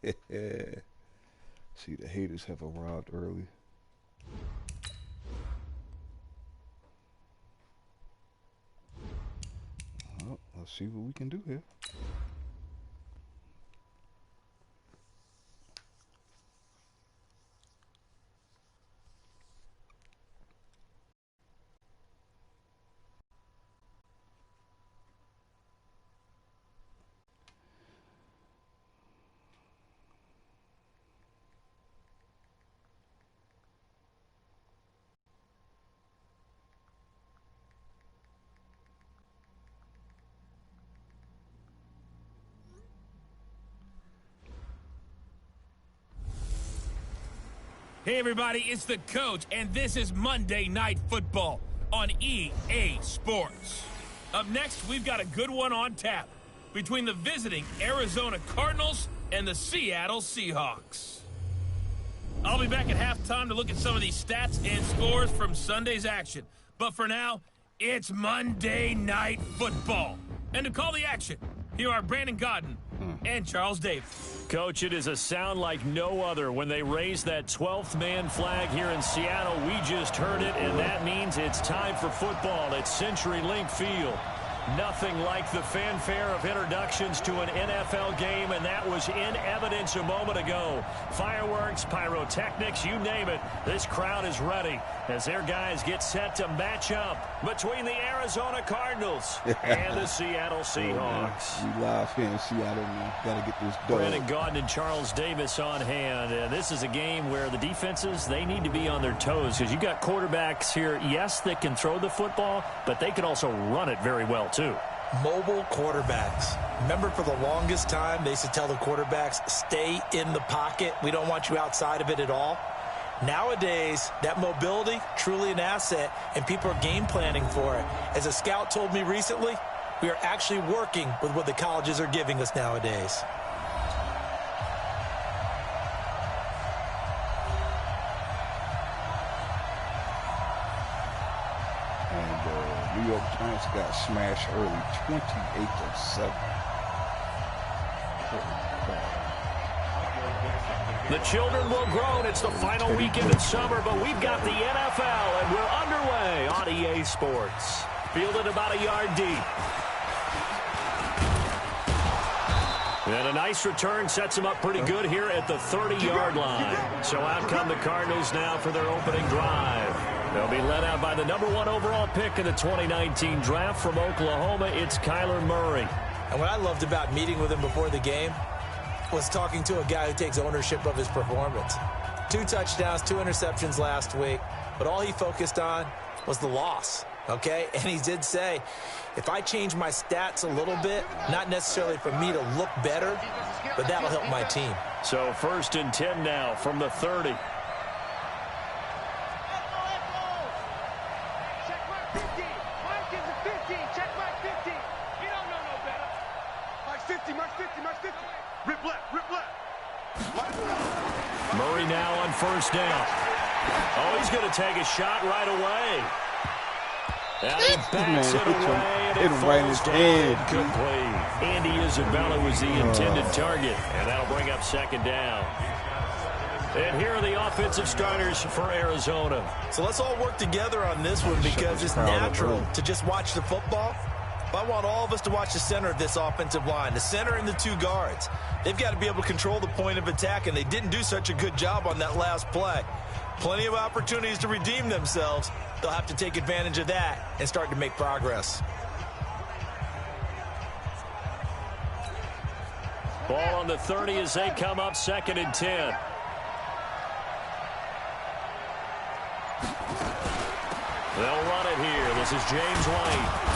See, the haters have arrived early. Well, let's see what we can do here. Hey everybody, it's the coach, and this is Monday Night Football on EA Sports. Up next, we've got a good one on tap between the visiting Arizona Cardinals and the Seattle Seahawks. I'll be back at halftime to look at some of these stats and scores from Sunday's action. But for now, it's Monday Night Football. And to call the action, here are Brandon Godden and Charles Davis. Coach, it is a sound like no other when they raise that 12th man flag here in Seattle. We just heard it, and that means it's time for football at CenturyLink Field. Nothing like the fanfare of introductions to an NFL game, and that was in evidence a moment ago. Fireworks, pyrotechnics, you name it. This crowd is ready as their guys get set to match up between the Arizona Cardinals and the Seattle Seahawks. We live here in Seattle, man. Got to get this done. Brandon Gaudin and Charles Davis on hand. And this is a game where the defenses, they need to be on their toes because you got quarterbacks here, yes, that can throw the football, but they can also run it very well, too. Mobile quarterbacks. Remember, for the longest time, they used to tell the quarterbacks, stay in the pocket. We don't want you outside of it at all. Nowadays, that mobility, truly an asset, and people are game planning for it. As a scout told me recently, we are actually working with what the colleges are giving us nowadays. And New York Giants got smashed early, 28-7. The children will groan. It's the final weekend in summer, but we've got the NFL, and we're underway on EA Sports. Fielded about a yard deep. And a nice return sets them up pretty good here at the 30-yard line. So out come the Cardinals now for their opening drive. They'll be led out by the #1 overall pick in the 2019 draft from Oklahoma. It's Kyler Murray. And what I loved about meeting with him before the game was talking to a guy who takes ownership of his performance. 2 touchdowns, 2 interceptions last week, but all he focused on was the loss, okay? And he did say, if I change my stats a little bit, not necessarily for me to look better, but that'll help my team. So 1st and 10 now from the 30. Murray now on 1st down. Oh, he's going to take a shot right away. And he backs it away, and it falls down incomplete. Andy Isabella was the intended target, and that'll bring up 2nd down. And here are the offensive starters for Arizona. So let's all work together on this one because it's natural to just watch the football. But I want all of us to watch the center of this offensive line, the center and the 2 guards. They've got to be able to control the point of attack, and they didn't do such a good job on that last play. Plenty of opportunities to redeem themselves. They'll have to take advantage of that and start to make progress. Ball on the 30 as they come up 2nd and 10. They'll run it here. This is James White.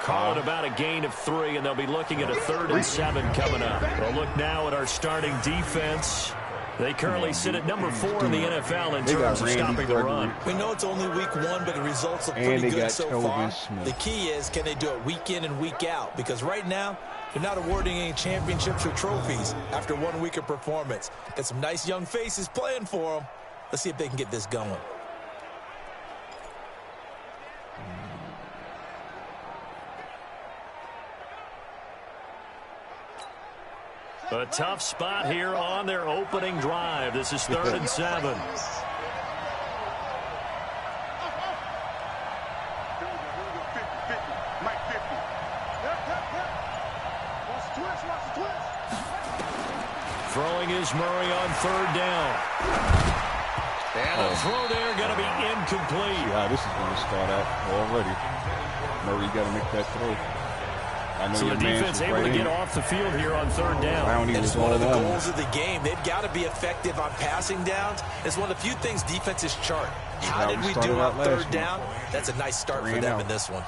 Call it about a gain of 3, and they'll be looking at a 3rd and 7 coming up. We'll look now at our starting defense. They currently sit at number 4 in the NFL in terms of stopping the run. We know it's only week 1, but the results look pretty good so far. The key is, can they do it week in and week out? Because right now, they're not awarding any championships or trophies after 1 week of performance. Got some nice young faces playing for them. Let's see if they can get this going. A tough spot here on their opening drive. This is 3rd and 7. Throwing is Murray on 3rd down. And the throw there going to be incomplete. Yeah, this is going to start out already. Murray got to make that throw. So the defense able to get off the field here on 3rd down. And it's one of the goals of the game. They've got to be effective on passing downs. It's one of the few things defenses chart. How did we do on 3rd down? That's a nice start for them in this one.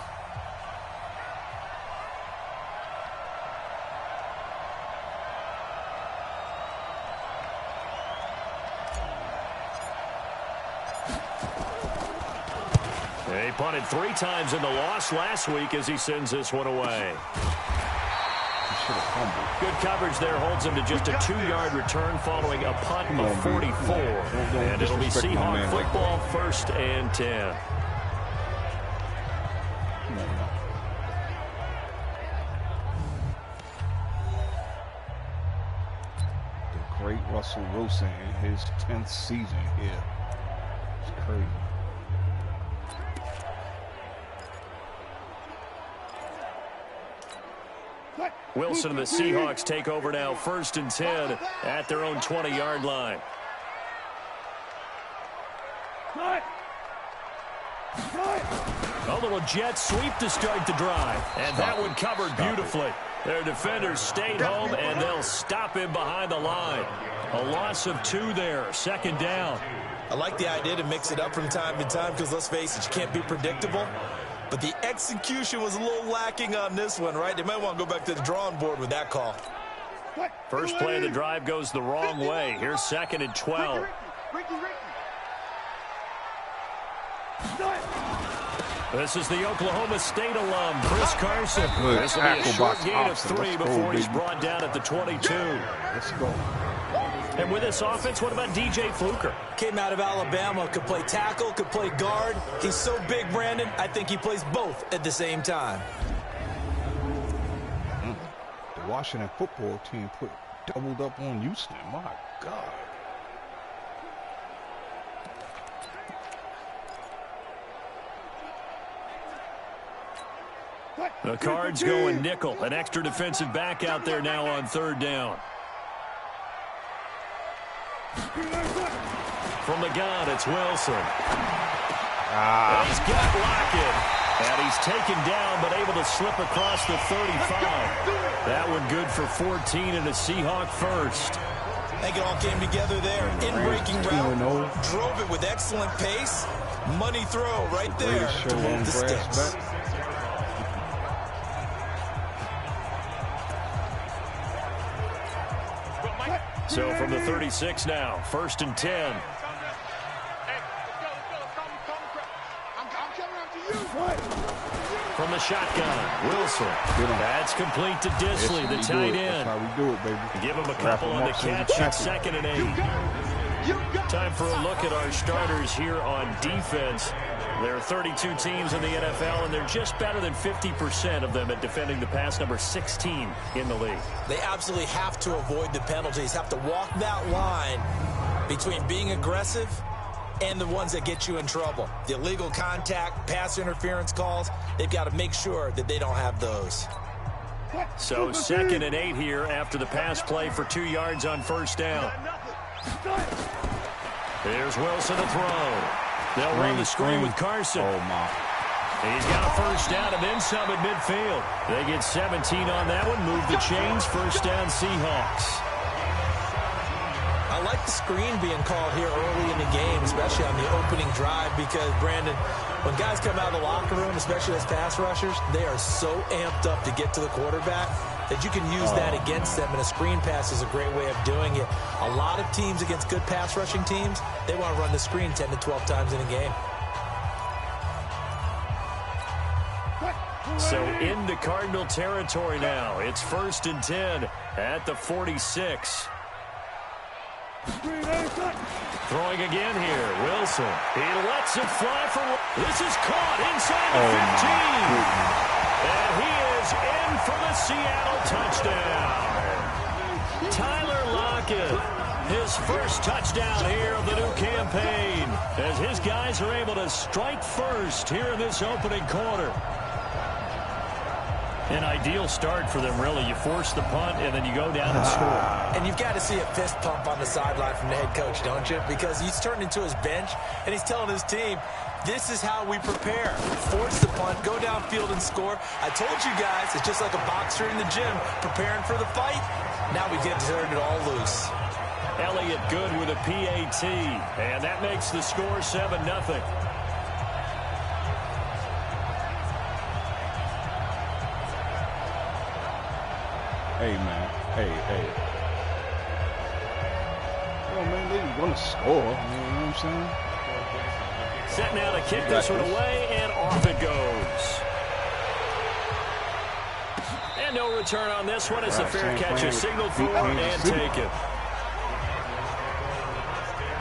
He punted 3 times in the loss last week as he sends this one away. Good coverage there holds him to just a 2-yard return following a punt of 44. And it'll be Seahawks football, 1st and 10. The great Russell Wilson in his 10th season here. It's crazy. Wilson and the Seahawks take over now, 1st and 10 at their own 20-yard line. A little jet sweep to start the drive, and that one covered beautifully. Their defenders stayed home, and they'll stop him behind the line. A loss of 2 there, 2nd down. I like the idea to mix it up from time to time because, let's face it, you can't be predictable. But the execution was a little lacking on this one, right? They might want to go back to the drawing board with that call. First play of the drive goes the wrong way. Here's 2nd and 12. This is the Oklahoma State alum, Chris Carson. This will be a short gain of 3 before he's brought down at the 22. Let's go. And with this offense, what about DJ Fluker? Came out of Alabama, could play tackle, could play guard. He's so big, Brandon, I think he plays both at the same time. The Washington football team doubled up on Houston. My God. The Cards going nickel. An extra defensive back out there now on 3rd down. From the gun, it's Wilson. He's got Lockett. And he's taken down, but able to slip across the 35. That one good for 14 and a Seahawk first. I think it all came together there. In-breaking route. Drove it with excellent pace. Money throw right there to move the sticks. So from the 36 now, 1st and 10. From the shotgun, Wilson. That's complete to Disley, the tight end. That's how we do it, baby. Give him a couple on the catch at 2nd and 8. Time for a look at our starters here on defense. There are 32 teams in the NFL, and they're just better than 50% of them at defending the pass, number 16 in the league. They absolutely have to avoid the penalties, have to walk that line between being aggressive and the ones that get you in trouble. The illegal contact, pass interference calls, they've got to make sure that they don't have those. So 2nd and 8 here after the pass play for 2 yards on 1st down. Here's Wilson to throw. They'll run the screen with Carson. Oh, my. He's got a 1st down and then some at midfield. They get 17 on that one. Move the chains. 1st down Seahawks. I like the screen being called here early in the game, especially on the opening drive, because, Brandon, when guys come out of the locker room, especially as pass rushers, they are so amped up to get to the quarterback that you can use that against them, and a screen pass is a great way of doing it. A lot of teams against good pass rushing teams, they want to run the screen 10 to 12 times in a game. So into Cardinal territory now. It's 1st and 10 at the 46. Throwing again here, Wilson. He lets it fly for... This is caught inside the 15. And he is in for the Seattle touchdown. second. His first touchdown here of the new campaign as his guys are able to strike first here in this opening quarter. An ideal start for them, really. You force the punt, and then you go down and score. And you've got to see a fist pump on the sideline from the head coach, don't you? Because he's turned into his bench, and he's telling his team, this is how we prepare. Force the punt, go downfield and score. I told you guys, it's just like a boxer in the gym preparing for the fight. Now we get to turn it all loose. Elliott good with a PAT, and that makes the score 7-0. Hey, man. Hey. Oh, man, they were going to score. You know what I'm saying? Set now to kick this one away, and off it goes. And no return on this one as the fair catch is signaled for and taken.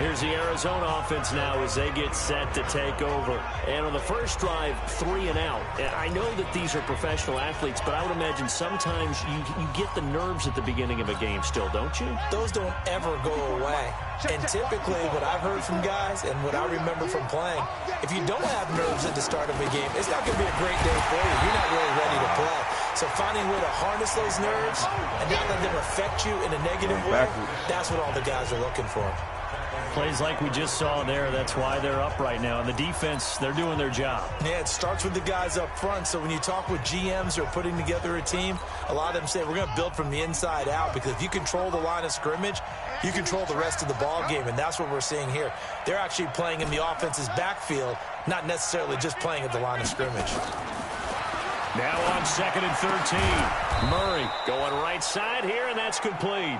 Here's the Arizona offense now as they get set to take over. And on the first drive, 3 and out. I know that these are professional athletes, but I would imagine sometimes you get the nerves at the beginning of a game still, don't you? Those don't ever go away. And typically what I've heard from guys and what I remember from playing, if you don't have nerves at the start of a game, it's not going to be a great day for you. You're not really ready to play. So finding a way to harness those nerves and not let them affect you in a negative way, that's what all the guys are looking for. Plays like we just saw there, that's why they're up right now. And the defense, they're doing their job. Yeah, it starts with the guys up front. So when you talk with GMs who are putting together a team, a lot of them say we're going to build from the inside out, because if you control the line of scrimmage, you control the rest of the ball game, and that's what we're seeing here. They're actually playing in the offense's backfield, not necessarily just playing at the line of scrimmage. Now on 2nd and 13. Murray going right side here, and that's complete.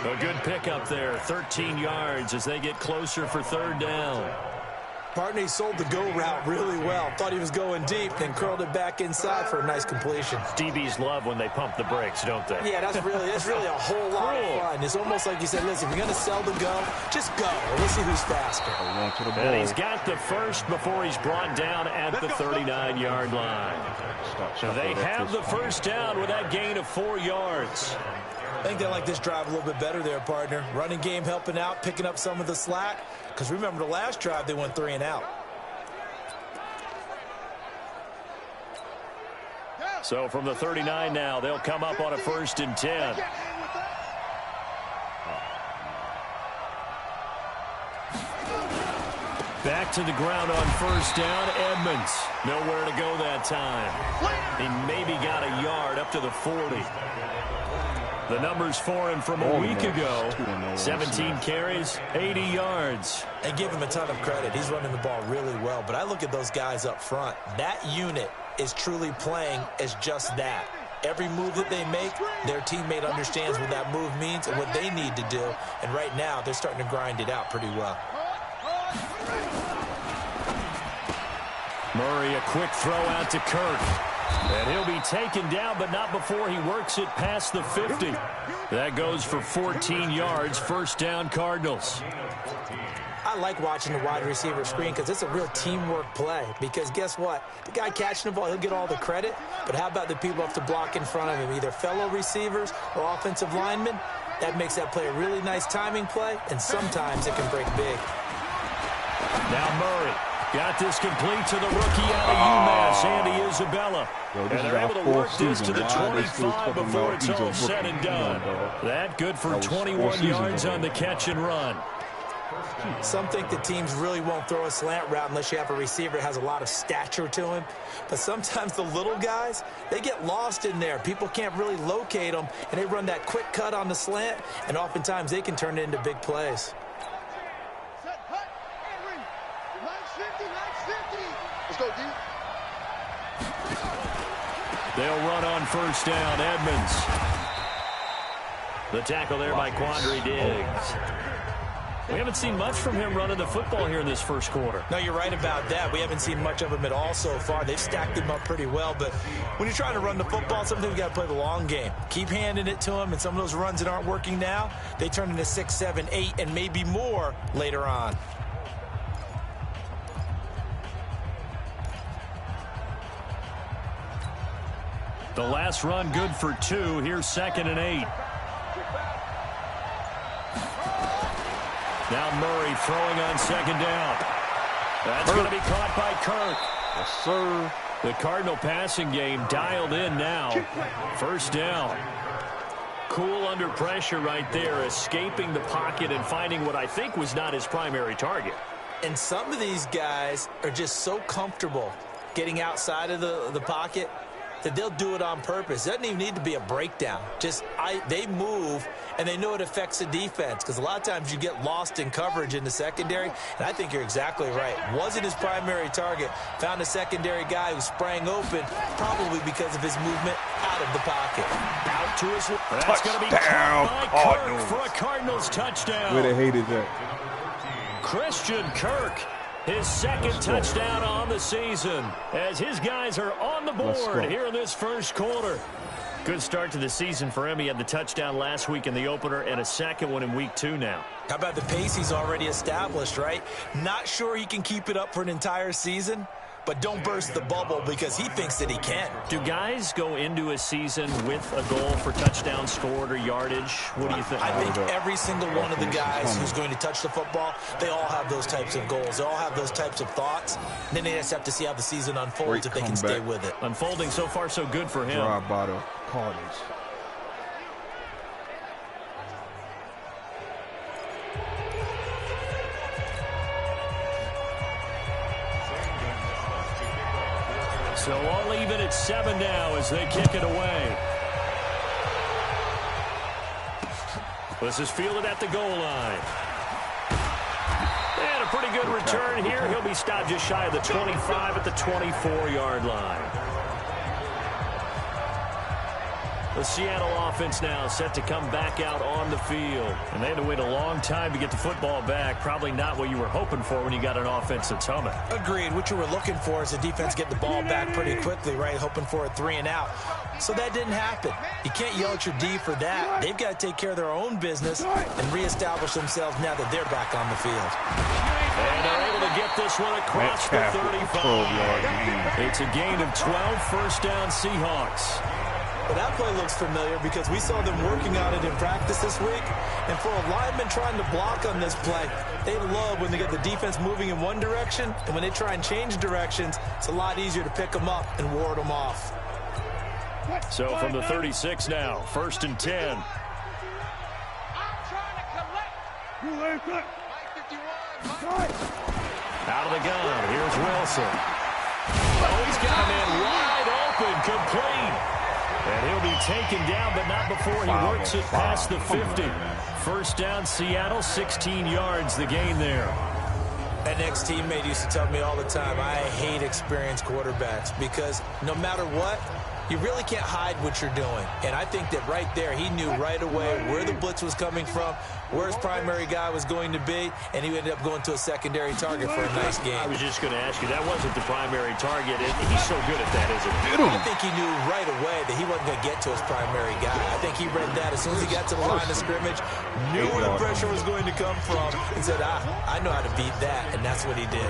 A good pickup there, 13 yards as they get closer for 3rd down. Partner, he sold the go route really well. Thought he was going deep, then curled it back inside for a nice completion. DBs love when they pump the brakes, don't they? Yeah, that's really a whole lot of fun. It's almost like you said, listen, if you're going to sell the go, just go. We'll see who's faster. And he's got the first before he's brought down at the 39-yard line. So they have the first down with that gain of 4 yards. I think they like this drive a little bit better there, partner. Running game helping out, picking up some of the slack. Because remember, the last drive, they went 3 and out. So from the 39 now, they'll come up on a 1st and 10. Back to the ground on 1st down. Edmonds. Nowhere to go that time. He maybe got a yard up to the 40. The numbers for him from a week ago, 17 carries, 80 yards. And give him a ton of credit. He's running the ball really well. But I look at those guys up front. That unit is truly playing as just that. Every move that they make, their teammate understands what that move means and what they need to do. And right now, they're starting to grind it out pretty well. Murray, a quick throw out to Kirk. And he'll be taken down, but not before he works it past the 50. That goes for 14 yards. 1st down, Cardinals. I like watching the wide receiver screen because it's a real teamwork play. Because guess what? The guy catching the ball, he'll get all the credit. But how about the people have to block in front of him, either fellow receivers or offensive linemen? That makes that play a really nice timing play, and sometimes it can break big. Now Murray. Got this complete to the rookie out of UMass, Andy Isabella. And they're able to work this to the 25 before it's all said and done. That good for 21 yards on the catch and run. Some think the teams really won't throw a slant route unless you have a receiver that has a lot of stature to him. But sometimes the little guys, they get lost in there. People can't really locate them, and they run that quick cut on the slant, and oftentimes they can turn it into big plays. Let's go, D. They'll run on 1st down. Edmonds. The tackle there by Quandre Diggs. We haven't seen much from him running the football here in this first quarter. No, you're right about that. We haven't seen much of him at all so far. They've stacked him up pretty well. But when you're trying to run the football, sometimes you got to play the long game. Keep handing it to him, and some of those runs that aren't working now, they turn into 6, 7, 8, and maybe more later on. The last run good for 2. Here's 2nd and 8. Now Murray throwing on second down. That's going to be caught by Kirk. Yes, sir. The Cardinal passing game dialed in now. First down. Cool under pressure right there, escaping the pocket and finding what I think was not his primary target. And some of these guys are just so comfortable getting outside of the pocket that they'll do it on purpose. It doesn't even need to be a breakdown. They move, and they know it affects the defense, because a lot of times you get lost in coverage in the secondary, and I think you're exactly right. Wasn't his primary target. Found a secondary guy who sprang open, probably because of his movement out of the pocket. Out to his... That's going to be caught by Kirk for a Cardinals touchdown. Would have hated that. Christian Kirk, his second touchdown on the season, as his guys are on the board here in this first quarter. Good start to the season for him. He had the touchdown last week in the opener and a second one in week 2 now. How about the pace he's already established, right? Not sure he can keep it up for an entire season, but don't burst the bubble because he thinks that he can. Do guys go into a season with a goal for touchdowns scored or yardage? What do you think? I think every single one of the guys who's going to touch the football, they all have those types of goals. They all have those types of thoughts. And then they just have to see how the season unfolds if they can stay with it. Unfolding so far so good for him. Drive by the Cardinals. So all even at 7 now as they kick it away. This is fielded at the goal line. And a pretty good return here. He'll be stopped just shy of the 25 at the 24-yard line. The Seattle offense now set to come back out on the field. And they had to wait a long time to get the football back. Probably not what you were hoping for when you got an offense that's humming. Agreed. What you were looking for is the defense get the ball back pretty quickly, right? Hoping for a 3 and out. So that didn't happen. You can't yell at your D for that. They've got to take care of their own business and reestablish themselves now that they're back on the field. And they're able to get this one across the 35. It's a gain of 12, first down Seahawks. Well, that play looks familiar because we saw them working on it in practice this week. And for a lineman trying to block on this play, they love when they get the defense moving in one direction. And when they try and change directions, it's a lot easier to pick them up and ward them off. So from the 36 now, first and 10. Out of the gun, here's Wilson. Oh, he's got a man wide open, complete. And he'll be taken down, but not before he works it past the 50. First down, Seattle, 16 yards, the gain there. An ex-teammate used to tell me all the time, I hate experienced quarterbacks because no matter what, you really can't hide what you're doing. And I think that right there, he knew right away where the blitz was coming from, where his primary guy was going to be, and he ended up going to a secondary target for a nice game. I was just going to ask you, that wasn't the primary target, and he's so good at that, isn't he? I think he knew right away that he wasn't going to get to his primary guy. I think he read that as soon as he got to the line of scrimmage, knew where the pressure was going to come from, and said, I know how to beat that, and that's what he did.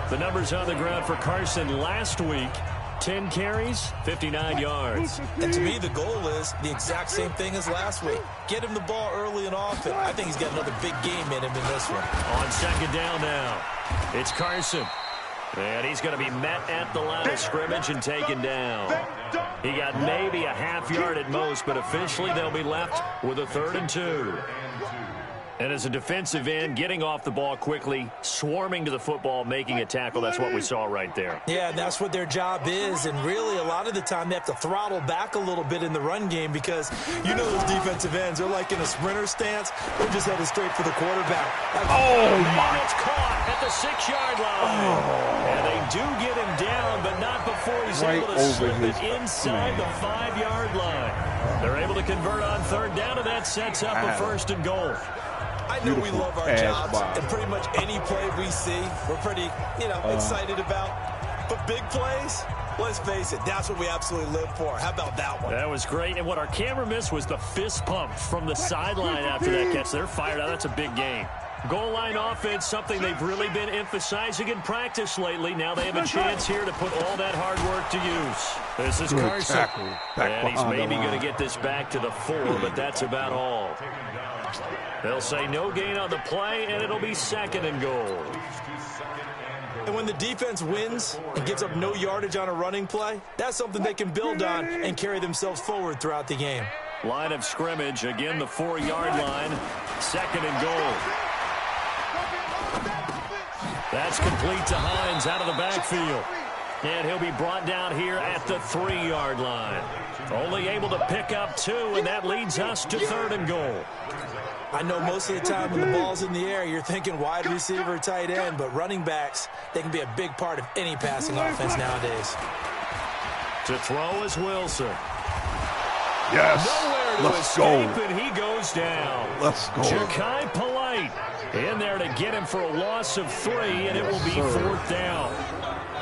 The numbers on the ground for Carson last week. 10 carries, 59 yards. And to me, the goal is the exact same thing as last week. Get him the ball early and often. I think he's got another big game in him in this one. On second down now, it's Carson. And he's going to be met at the line of scrimmage and taken down. He got maybe a half yard at most, but officially they'll be left with a 3rd and 2. And as a defensive end, getting off the ball quickly, swarming to the football, making a tackle, that's what we saw right there. Yeah, that's what their job is. And really, a lot of the time, they have to throttle back a little bit in the run game because you know those defensive ends, they're like in a sprinter stance. They're just headed straight for the quarterback. It's caught at the 6-yard line. And they do get him down, but not before he's able to slip it inside the 5-yard line. They're able to convert on 3rd down, and that sets up a 1st and goal. I know we love our jobs, and pretty much any play we see, we're pretty, excited about. But big plays, let's face it, that's what we absolutely live for. How about that one? That was great, and what our camera missed was the fist pump from the sideline after that catch. They're fired out. That's a big game. Goal line offense, something they've really been emphasizing in practice lately. Now they have a chance here to put all that hard work to use. This is Carson. And he's maybe going to get this back to the 4, but that's about all. They'll say no gain on the play, and it'll be 2nd and goal. And when the defense wins and gives up no yardage on a running play, that's something they can build on and carry themselves forward throughout the game. Line of scrimmage, again the 4-yard line, 2nd and goal. That's complete to Hines out of the backfield. And he'll be brought down here at the 3-yard line. Only able to pick up 2, and that leads us to 3rd and goal. I know most of the time when the ball's in the air, you're thinking wide receiver, tight end, but running backs, they can be a big part of any passing offense nowadays. To throw is Wilson. Yes. Nowhere to Let's escape, go. and he goes down. Let's go. Ja'Kai Polite in there to get him for a loss of 3, and it will be 4th down.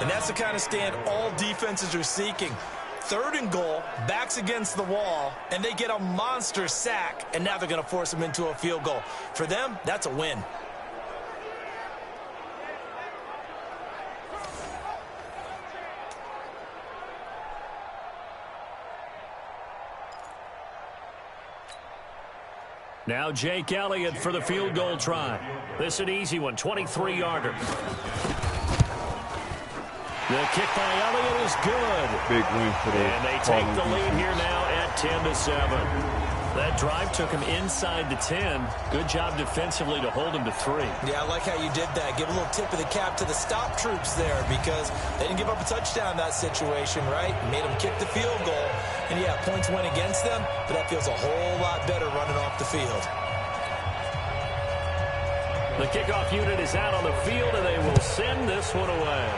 And that's the kind of stand all defenses are seeking. 3rd and goal, backs against the wall, and they get a monster sack, and now they're going to force them into a field goal. For them, that's a win. Now Jake Elliott for the field goal try. This an easy one, 23-yarder. The kick by Elliott is good. Big win for the And they take the lead here now at 10-7. That drive took him inside the 10. Good job defensively to hold him to 3. Yeah, I like how you did that. Give a little tip of the cap to the stop troops there because they didn't give up a touchdown in that situation, right? Made them kick the field goal. And, yeah, points went against them, but that feels a whole lot better running off the field. The kickoff unit is out on the field, and they will send this one away.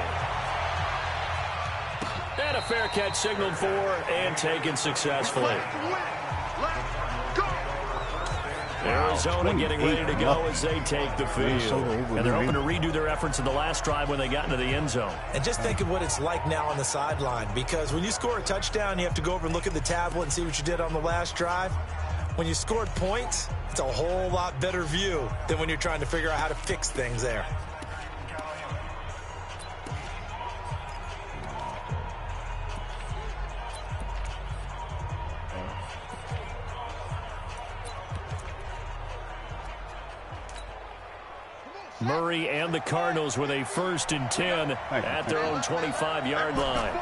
And a fair catch signaled for and taken successfully. Arizona getting ready to go as they take the field. And they're hoping to redo their efforts in the last drive when they got into the end zone. And just think of what it's like now on the sideline, because when you score a touchdown, you have to go over and look at the tablet and see what you did on the last drive. When you scored points, it's a whole lot better view than when you're trying to figure out how to fix things there. Murray and the Cardinals with a 1st and 10 at their own 25-yard line.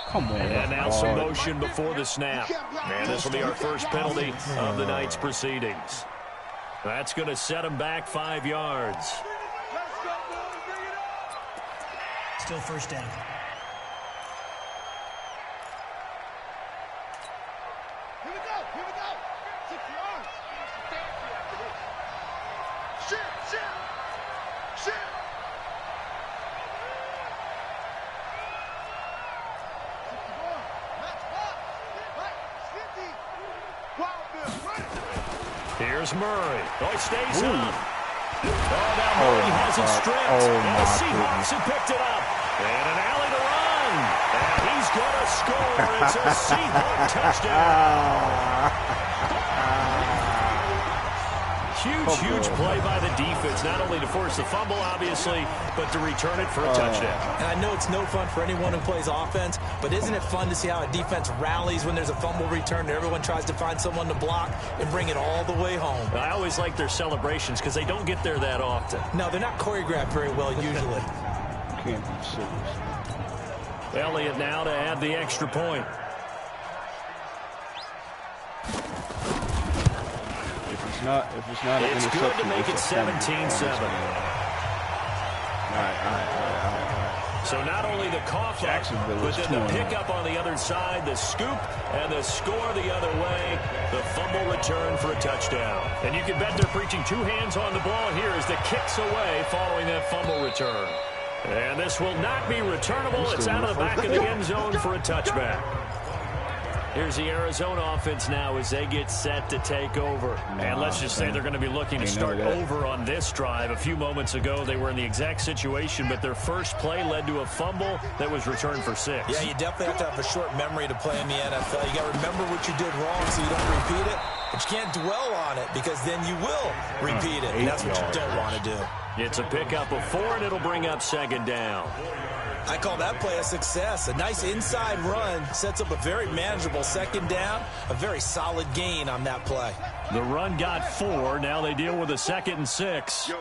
Come on. And now some motion before the snap. And this will be our first penalty of the night's proceedings. That's going to set him back 5 yards. Still 1st down. Here's Murray. Oh, he stays up. Oh, now Murray has it stripped. And the Seahawks have picked it up. And an alley to run. And he's going to score. It's a Seahawk touchdown. Huge play by the defense, not only to force the fumble, obviously, but to return it for a touchdown. And I know it's no fun for anyone who plays offense, but isn't it fun to see how a defense rallies when there's a fumble return and everyone tries to find someone to block and bring it all the way home? I always like their celebrations because they don't get there that often. No, they're not choreographed very well usually. Can't be serious. Elliott now to add the extra point. It's good to make it 17-7. So not only the cough up, but then the pickup on the other side, the scoop, and the score the other way, the fumble return for a touchdown. And you can bet they're preaching 2 hands on the ball here as the kick's away following that fumble return. And this will not be returnable. It's out of the back of the end zone for a touchback. Here's the Arizona offense now as they get set to take over. And let's just say they're going to be looking to start over on this drive. A few moments ago, they were in the exact situation, but their first play led to a fumble that was returned for 6. Yeah, you definitely have to have a short memory to play in the NFL. You got to remember what you did wrong so you don't repeat it, but you can't dwell on it because then you will repeat it. And that's what you don't want to do. It's a pickup of 4, and it'll bring up 2nd down. I call that play a success. A nice inside run sets up a very manageable 2nd down, a very solid gain on that play. The run got 4. Now they deal with a 2nd and 6. Yo.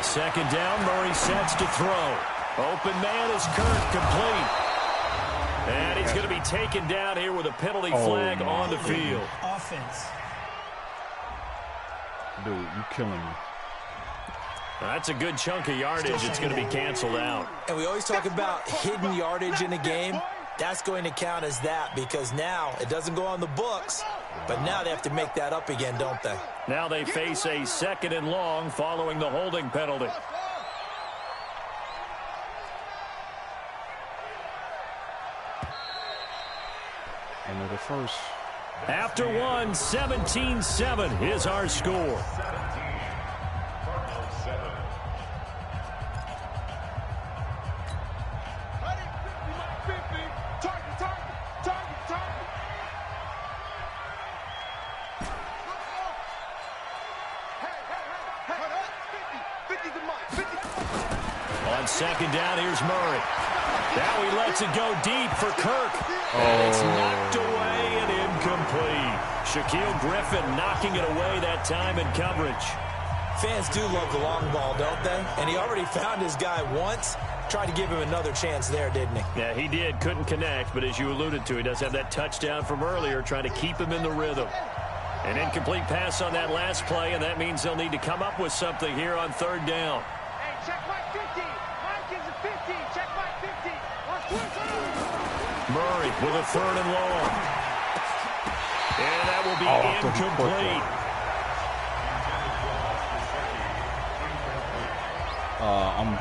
2nd down, Murray sets to throw. Open man is Kirk, complete. And he's going to be taken down here with a penalty flag on the field. Offense. Dude, you killing me. That's a good chunk of yardage. It's going to be canceled out. And we always talk about hidden yardage in a game. That's going to count as that because now it doesn't go on the books, but now they have to make that up again, don't they? Now they face a 2nd and long following the holding penalty. And the first. After 1, 17-7 is our score. On 2nd down, here's Murray. Now he lets it go deep for Kirk. And it's knocked away and incomplete. Shaquille Griffin knocking it away that time in coverage. Fans do love the long ball, don't they? And he already found his guy once. Tried to give him another chance there, didn't he? Yeah, he did. Couldn't connect, but as you alluded to, he does have that touchdown from earlier, trying to keep him in the rhythm. An incomplete pass on that last play, and that means they'll need to come up with something here on 3rd down. Hey, check my 50. Mike is a 50. Check my 50. Murray with a 3rd and long. And that will be incomplete.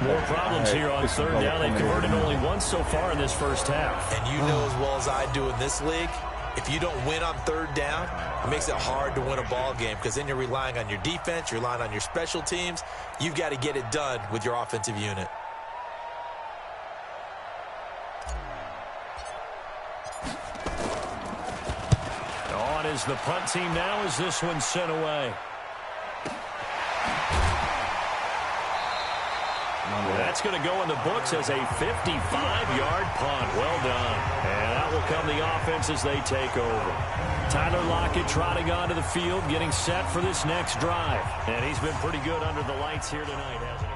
More problems here on 3rd down. They've converted only once so far in this first half. And you know as well as I do in this league, if you don't win on 3rd down, it makes it hard to win a ball game because then you're relying on your defense, you're relying on your special teams. You've got to get it done with your offensive unit. On is the punt team now as this one's sent away. That's going to go in the books as a 55-yard punt. Well done. And that will come the offense as they take over. Tyler Lockett trotting onto the field, getting set for this next drive. And he's been pretty good under the lights here tonight, hasn't he?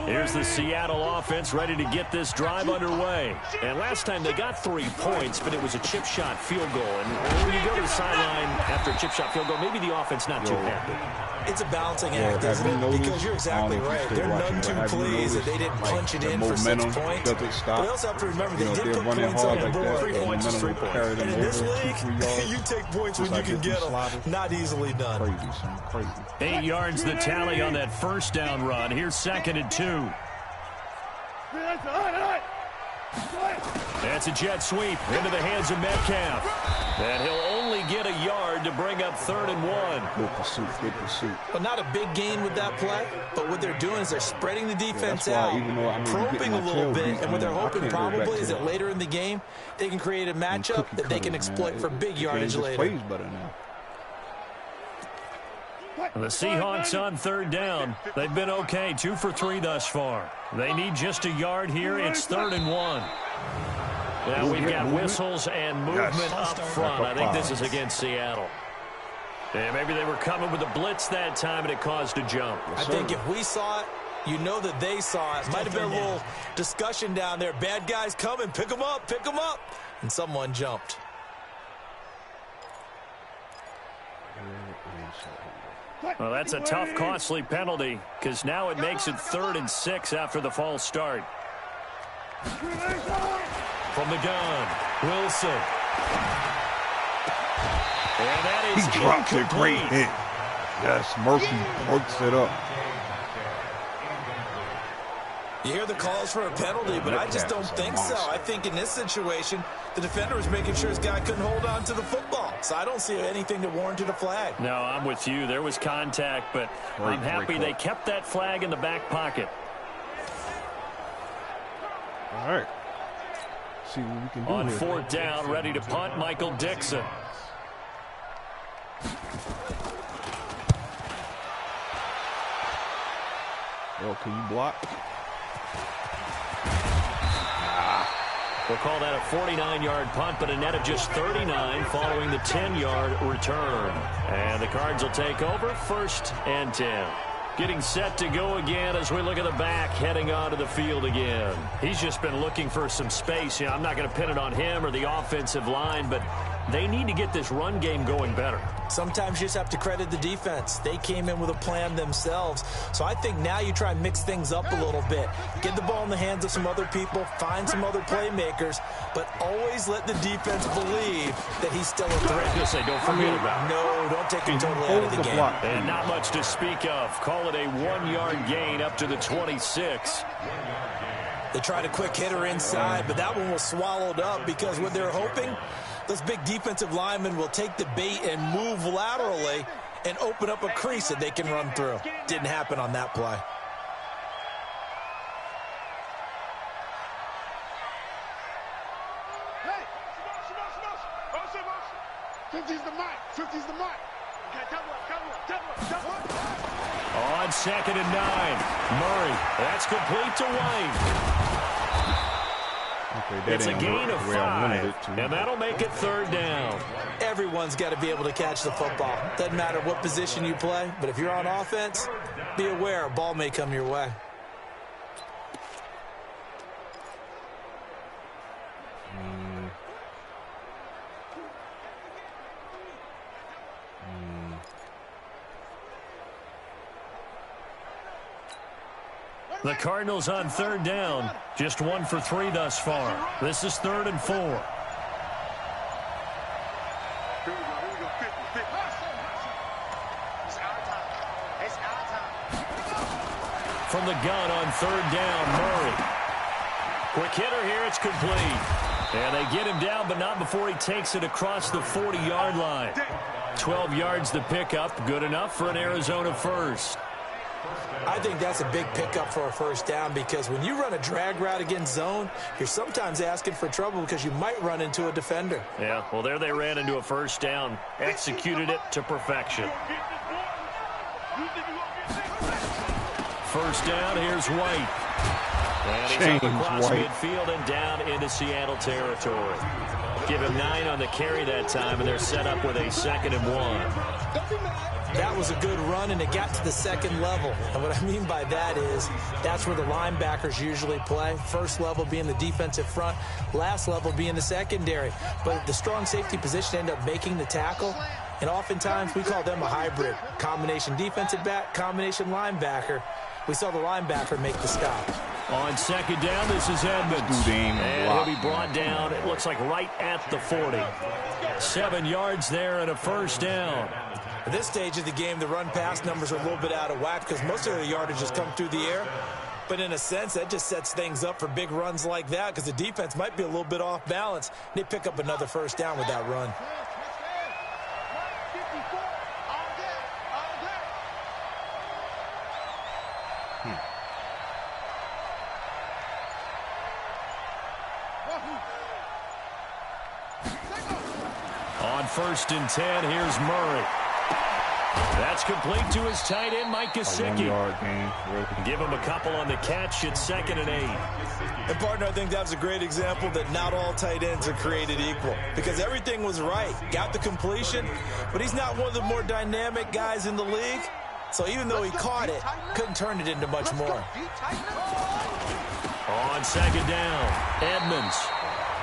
Here's the Seattle offense ready to get this drive underway. And last time they got 3 points, but it was a chip shot field goal. And when you go to the sideline after a chip shot field goal, maybe the offense not too happy. It's a balancing act, isn't it? Because you're exactly right. They're none too pleased that they didn't punch it in for 6 points. But they also have to remember they did put points on the board. 3 points is 3 points. And in this league, you take points when you can get them. Not easily done. Crazy, son. Crazy. 8 yards the tally on that first down run. Here's 2nd and 2. That's a jet sweep into the hands of Metcalf. And he'll only get a yard to bring up 3rd and 1. Good pursuit, good pursuit. Well, not a big gain with that play, but what they're doing is they're spreading the defense out, probing a little bit, and what they're hoping probably is that later in the game, they can create a matchup that they can exploit for big yardage later. The Seahawks on 3rd down. They've been okay, 2 for 3 thus far. They need just a yard here. It's 3rd and 1. Now we've got whistles and movement up front. I think this is against Seattle. And maybe they were coming with a blitz that time, and it caused a jump. I think if we saw it, you know that they saw it. Might have been a little discussion down there. Bad guys coming. Pick them up. Pick them up. And someone jumped. Well, that's a tough, costly penalty because now it makes it 3rd and 6 after the false start. From the gun, Wilson. And that is he dropped a great hit. Yes, Murphy breaks it up. You hear the calls for a penalty, but I just don't think so. I think in this situation, the defender was making sure his guy couldn't hold on to the football. So I don't see anything that warranted a flag. No, I'm with you. There was contact, but I'm happy they kept that flag in the back pocket. All right. See what we can do on here. 4th down, ready to punt, Michael Dixon. Oh, can you block? We'll call that a 49-yard punt, but a net of just 39 following the 10-yard return. And the Cards will take over 1st and 10. Getting set to go again as we look at the back heading onto the field again. He's just been looking for some space. You know, I'm not going to pin it on him or the offensive line, but they need to get this run game going better. Sometimes you just have to credit the defense. They came in with a plan themselves. So I think now you try and mix things up a little bit. Get the ball in the hands of some other people, find some other playmakers, but always let the defense believe that he's still a threat. I just say, don't forget about it. No, don't take him totally out of the game. And not much to speak of. Call it a 1-yard gain up to the 26. They tried a quick hitter inside, but that one was swallowed up because what they're hoping, those big defensive linemen will take the bait and move laterally and open up a crease that they can run through. Didn't happen on that play. Hey, 50's the mic. 50's the mic. On 2nd and 9, Murray. That's complete to White. Okay, It's a gain of 5, and that'll make it 3rd down. Everyone's got to be able to catch the football. Doesn't matter what position you play, but if you're on offense, be aware a ball may come your way. The Cardinals on 3rd down. Just 1 for 3 thus far. This is 3rd and 4. From the gun on 3rd down, Murray. Quick hitter here, it's complete. And they get him down, but not before he takes it across the 40-yard line. 12 yards the pickup, good enough for an Arizona first. I think that's a big pickup for a 1st down because when you run a drag route against zone, you're sometimes asking for trouble because you might run into a defender. Yeah, well, there they ran into a 1st down, executed it to perfection. 1st down, here's White. And he's up across midfield and down into Seattle territory. Give him 9 on the carry that time, and they're set up with a 2nd and 1. That was a good run, and it got to the 2nd level. And what I mean by that is that's where the linebackers usually play. First level being the defensive front, last level being the secondary. But the strong safety position ended up making the tackle, and oftentimes we call them a hybrid. Combination defensive back, combination linebacker. We saw the linebacker make the stop. On 2nd down, this is Edmonds. And he'll be brought down, it looks like right at the 40. 7 yards there and a 1st down. At this stage of the game, the run-pass numbers are a little bit out of whack because most of the yardage has come through the air. But in a sense, that just sets things up for big runs like that because the defense might be a little bit off balance. They pick up another 1st down with that run. On 1st and 10, here's Murray. That's complete to his tight end, Mike Gesicki. Give him a couple on the catch at 2nd and 8. And, partner, I think that's a great example that not all tight ends are created equal because everything was right. Got the completion, but he's not one of the more dynamic guys in the league. So even though he caught it, couldn't turn it into much more. On 2nd down, Edmonds.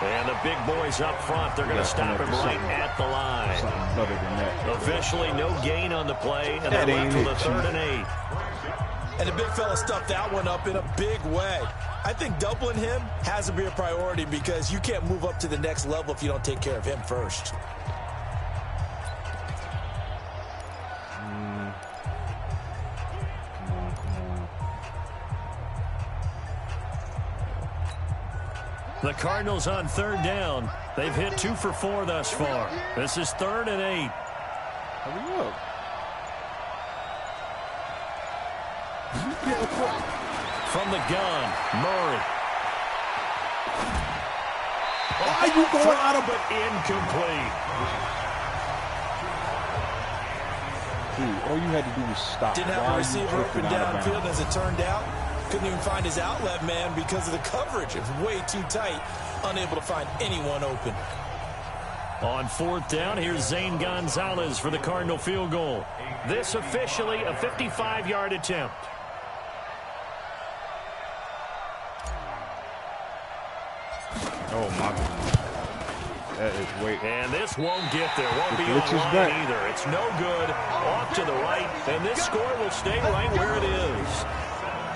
And the big boys up front, they're going to stop him right at the line. Officially no gain on the play, and they're left with a 3rd and 8. And the big fella stuffed that one up in a big way. I think doubling him has to be a priority because you can't move up to the next level if you don't take care of him first. The Cardinals on third down. They've hit 2 for 4 thus far. This is 3rd and 8. Hurry up. From the gun, Murray. Why are you going out of but incomplete? Dude, all you had to do was stop. Didn't have a receiver open downfield, as it turned out. Couldn't even find his outlet man because of the coverage. It was way too tight. Unable to find anyone open. On 4th down, here's Zane Gonzalez for the Cardinal field goal. This officially a 55-yard attempt. Oh, my goodness. That is way. And this won't get there. Won't be online either. It's no good. Off to the right. And this score will stay right where it is.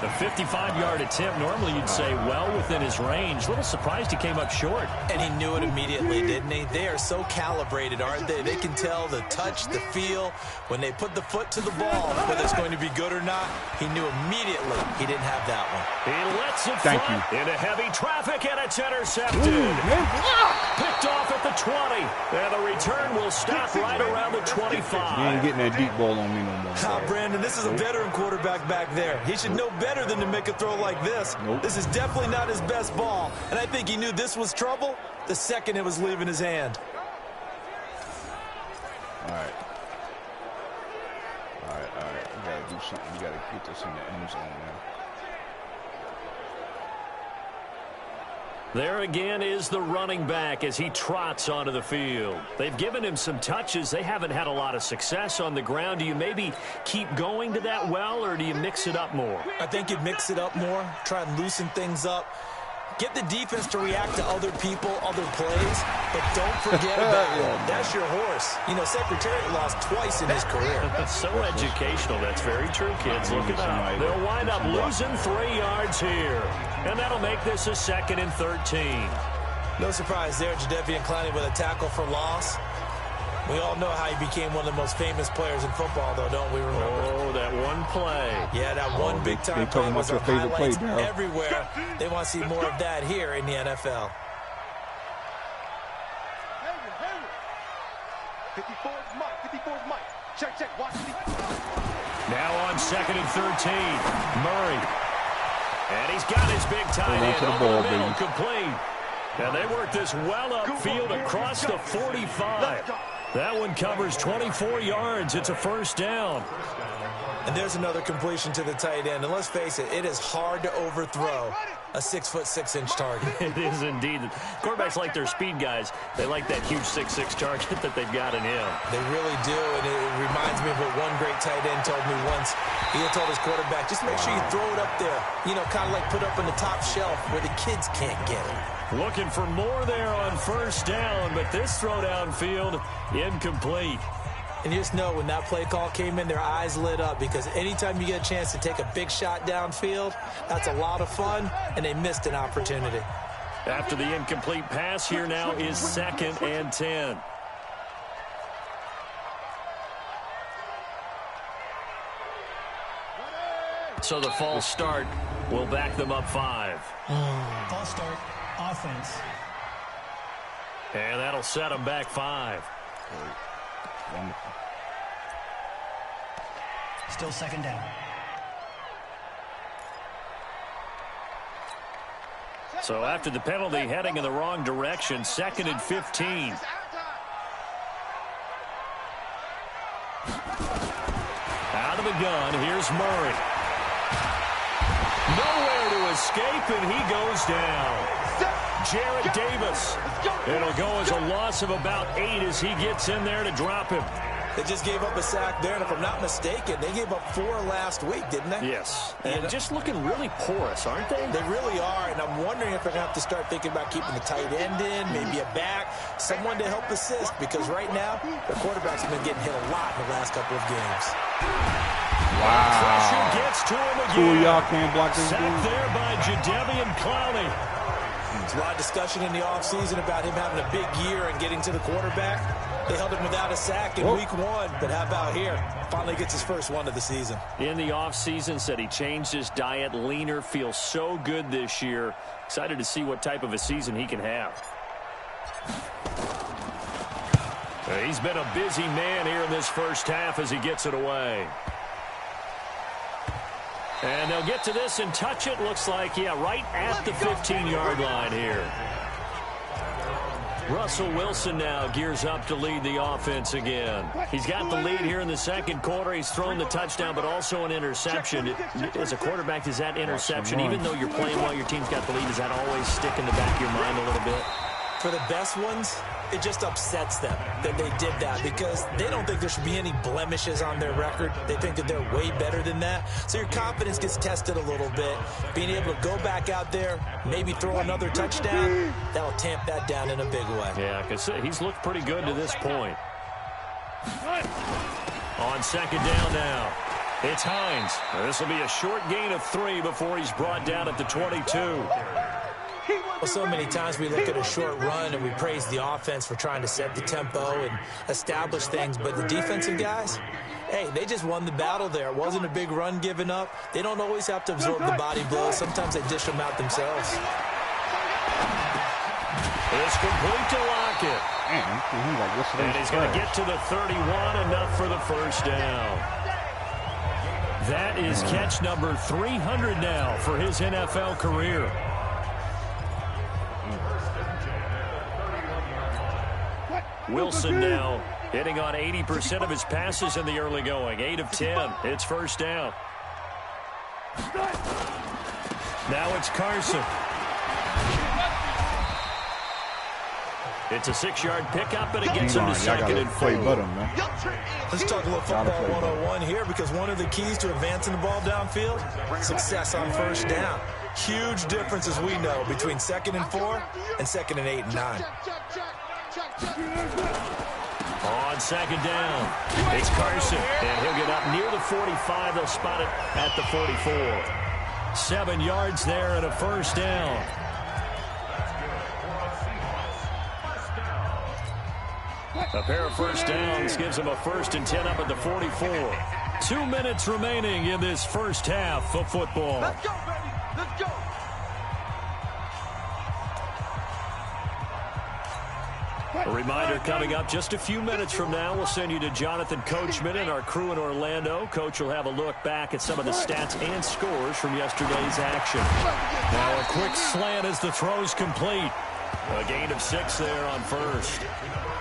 A 55-yard attempt. Normally you'd say well within his range. A little surprised he came up short. And he knew it immediately, didn't he? They are so calibrated, aren't they? They can tell the touch, the feel. When they put the foot to the ball, whether it's going to be good or not, he knew immediately he didn't have that one. He lets it fly into heavy traffic, and it's intercepted. Picked off at the 20. And the return will stop right around the 25. You ain't getting that deep ball on me no more. Brandon, this is a veteran quarterback back there. He should know better than to make a throw like this. This is definitely not his best ball. And I think he knew this was trouble the second it was leaving his hand. All right. You got to do something. You got to get this in the end zone, man. There again is the running back as he trots onto the field. They've given him some touches. They haven't had a lot of success on the ground. Do you maybe keep going to that well, or do you mix it up more? I think you mix it up more, try and loosen things up. Get the defense to react to other people, other plays, but don't forget about it. That's your horse. You know, Secretariat lost twice in his career. So educational. That's very true, kids. Look at that. They'll wind up losing 3 yards here. And that'll make this a 2nd and 13. No surprise there, Jadeveon Clowney with a tackle for loss. We all know how he became one of the most famous players in football, though, don't we remember? Oh, that one play. Yeah, that one big-time play was on highlights everywhere. They want to see more of that here in the NFL. 54's Mike. Check. Watch me. Now on 2nd and 13. Murray. And he's got his big tight end over the middle, complete. And they work this well upfield across the 45. That one covers 24 yards. It's a 1st down. And there's another completion to the tight end. And let's face it, it is hard to overthrow a 6'6" target. It is indeed. Quarterbacks like their speed guys. They like that huge 6'6" target that they've got in him. They really do, and it reminds me of what one great tight end told me once. He had told his quarterback, just make sure you throw it up there. You know, kind of like put up on the top shelf where the kids can't get it. Looking for more there on 1st down, but this throw downfield, incomplete. And you just know when that play call came in, their eyes lit up, because anytime you get a chance to take a big shot downfield, that's a lot of fun, and they missed an opportunity. After the incomplete pass, here now is 2nd and 10. So the false start will back them up 5. False start, offense. And that'll set them back 5. Wonderful. Still 2nd down. So after the penalty, heading in the wrong direction, 2nd and 15. Out of the gun, here's Murray. Nowhere to escape, and he goes down. Jarrett Davis. It'll go as a loss of about 8 as he gets in there to drop him. They just gave up a sack there, and if I'm not mistaken, they gave up 4 last week, didn't they? Yes. And just looking really porous, aren't they? They really are, and I'm wondering if they're going to have to start thinking about keeping the tight end in, maybe a back, someone to help assist, because right now, the quarterback's been getting hit a lot in the last couple of games. Wow. Pressure gets to him again. 2 of y'all can't block this dude. Sacked there by Jadeveon Clowney. There's a lot of discussion in the offseason about him having a big year and getting to the quarterback. They held him without a sack in week 1, but how about here? Finally gets his first one of the season. In the offseason, said he changed his diet, leaner, feels so good this year. Excited to see what type of a season he can have. He's been a busy man here in this first half as he gets it away. And they'll get to this and touch it. Looks like, yeah, right at the 15-yard line here. Russell Wilson now gears up to lead the offense again. He's got the lead here in the second quarter. He's thrown the touchdown, but also an interception. As a quarterback, does that interception, even though you're playing well, your team's got the lead, does that always stick in the back of your mind a little bit? For the best ones, it just upsets them that they did that because they don't think there should be any blemishes on their record. They think that they're way better than that. So your confidence gets tested a little bit. Being able to go back out there, maybe throw another touchdown, that'll tamp that down in a big way. Yeah, because he's looked pretty good to this point. On second down now, it's Hines. This will be a short gain of 3 before he's brought down at the 22. Well, so many times we look at a short run and we praise the offense for trying to set the tempo and establish things, but the defensive guys, hey, they just won the battle there. It wasn't a big run given up. They don't always have to absorb the body blows. Sometimes they dish them out themselves. It's complete to Lockett. And he's going to get to the 31, enough for the first down. That is catch number 300 now for his NFL career. Wilson now hitting on 80% of his passes in the early going. 8 of 10. It's first down. Now it's Carson. It's a 6-yard pickup, and it gets him to second and 4. Let's talk a little football 101 here, because one of the keys to advancing the ball downfield, success on first down. Huge difference, as we know, between 2nd and 4 and 2nd and 8 and 9. On second down, it's Carson, and he'll get up near the 45. They'll spot it at the 44. 7 yards there and a first down. A pair of first downs gives him a 1st and 10 up at the 44. 2 minutes remaining in this first half of football. Let's go, baby. Let's go. A reminder coming up just a few minutes from now. We'll send you to Jonathan Coachman and our crew in Orlando. Coach will have a look back at some of the stats and scores from yesterday's action. Now a quick slant as the throw's complete. A gain of 6 there on first.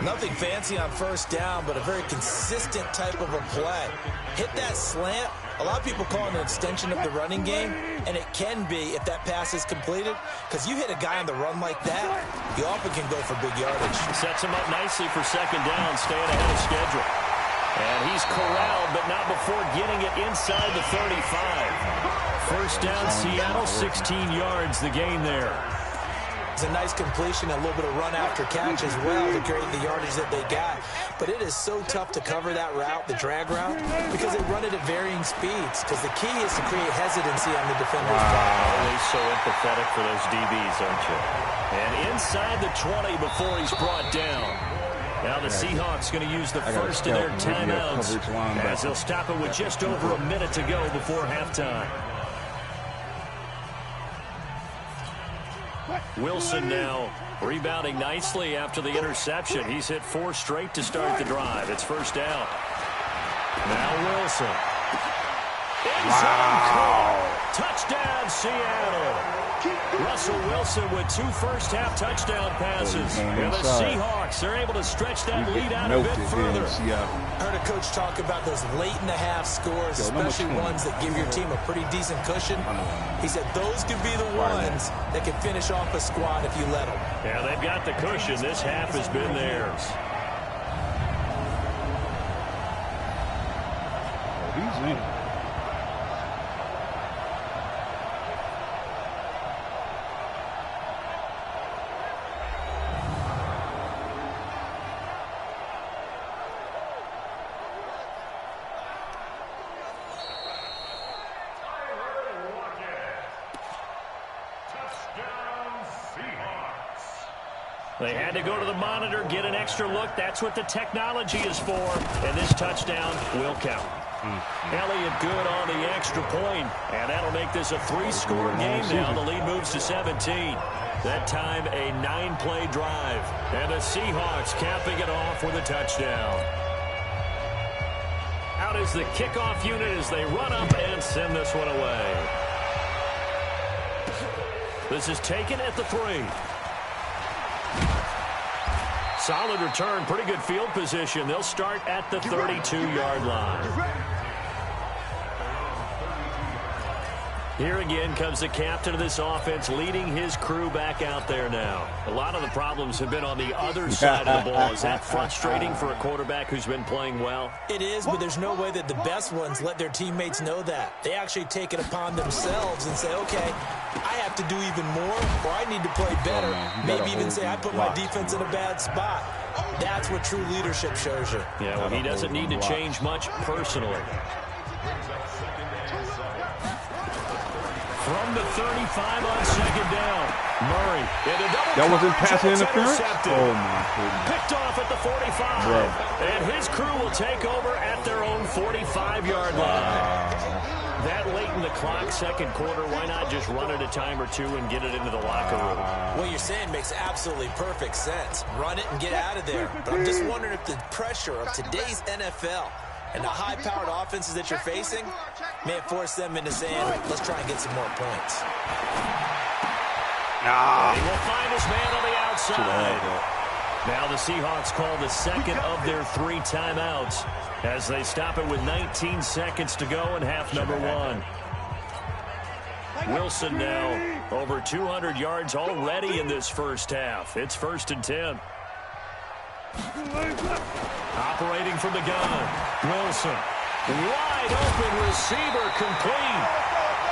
Nothing fancy on first down, but a very consistent type of a play. Hit that slant. A lot of people call it an extension of the running game, and it can be if that pass is completed, because you hit a guy on the run like that, you often can go for big yardage. Sets him up nicely for second down, staying ahead of schedule. And he's corralled, but not before getting it inside the 35. First down, Seattle, 16 yards, the gain there. It's a nice completion, a little bit of run after catch as well to create the yardage that they got. But it is so tough to cover that route, the drag route, because they run it at varying speeds. Because the key is to create hesitancy on the defender's part. Always so empathetic for those DBs, aren't you? And inside the 20 before he's brought down. Now the Seahawks going to use the first of their timeouts as they'll stop it with just over a minute to go before halftime. Wilson now rebounding nicely after the interception. He's hit 4 straight to start the drive. It's first down. Now Wilson. Touchdown, Seattle. Russell Wilson with 2 first-half touchdown passes. And the Seahawks are able to stretch that lead out a bit further. I heard a coach talk about those late-in-the-half scores, especially ones that give your team a pretty decent cushion. He said those could be the ones that can finish off a squad if you let them. Yeah, they've got the cushion. This half has been theirs. He's in. Touchdown, Seahawks. They had to go to the monitor, get an extra look. That's what the technology is for. And this touchdown will count. Elliott good on the extra point, and that'll make this a 3-score game now. The lead moves to 17. That time a 9-play drive, and the Seahawks capping it off with a touchdown. Out is the kickoff unit as they run up and send this one away. This is taken at the 3. Solid return, pretty good field position. They'll start at the 32-yard line. Here again comes the captain of this offense leading his crew back out there now. A lot of the problems have been on the other side of the ball. Is that frustrating for a quarterback who's been playing well? It is, but there's no way that the best ones let their teammates know that. They actually take it upon themselves and say, okay, I have to do even more, or I need to play better. Maybe even say I put my defense in a bad spot. That's what true leadership shows you. Yeah, well, he doesn't need to change much personally. From the 35 on second down. Murray into double. That wasn't pass interference? Intercepted. Oh, my goodness. Picked off at the 45. Bro. And his crew will take over at their own 45-yard line. That late in the clock, second quarter, why not just run it a time or two and get it into the locker room? What you're saying makes absolutely perfect sense. Run it and get out of there. But I'm just wondering if the pressure of today's NFL and the high-powered offenses that you're facing may have forced them into saying, let's try and get some more points. He will find his man on the outside. Now the Seahawks call the second of their 3 timeouts as they stop it with 19 seconds to go in half number 1. Wilson now over 200 yards already in this first half. It's 1st and 10. Operating from the gun. Wilson. Wide open receiver complete.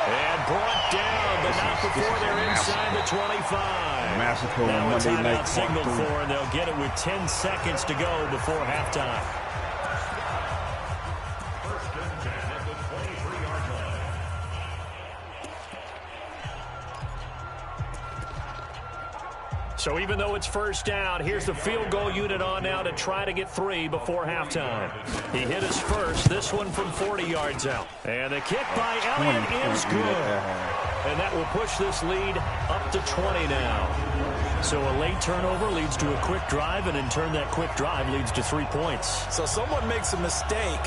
And brought down, but not before they're inside the 25. Massacre on Now a Monday night. timeout signaled for, and they'll get it with 10 seconds to go before halftime. So even though it's first down, here's the field goal unit on now to try to get 3 before halftime. He hit his first, this one from 40 yards out. And the kick by Elliott is good. And that will push this lead up to 20 now. So a late turnover leads to a quick drive, and in turn that quick drive leads to 3 points. So someone makes a mistake,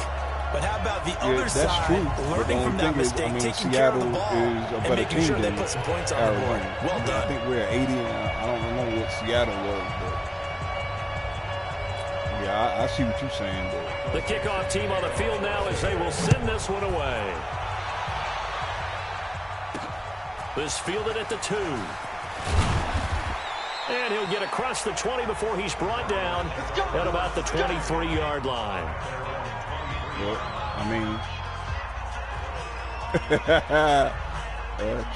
but how about the other that's side, true. learning from that mistake, taking care of the ball, and making sure they put some points on the board. Well done. I think we're at 80, and I don't remember what Seattle was, but yeah, I see what you're saying. But the kickoff team on the field now as they will send this one away. This fielded at the 2. And he'll get across the 20 before he's brought down at about the 23-yard line. well, I mean,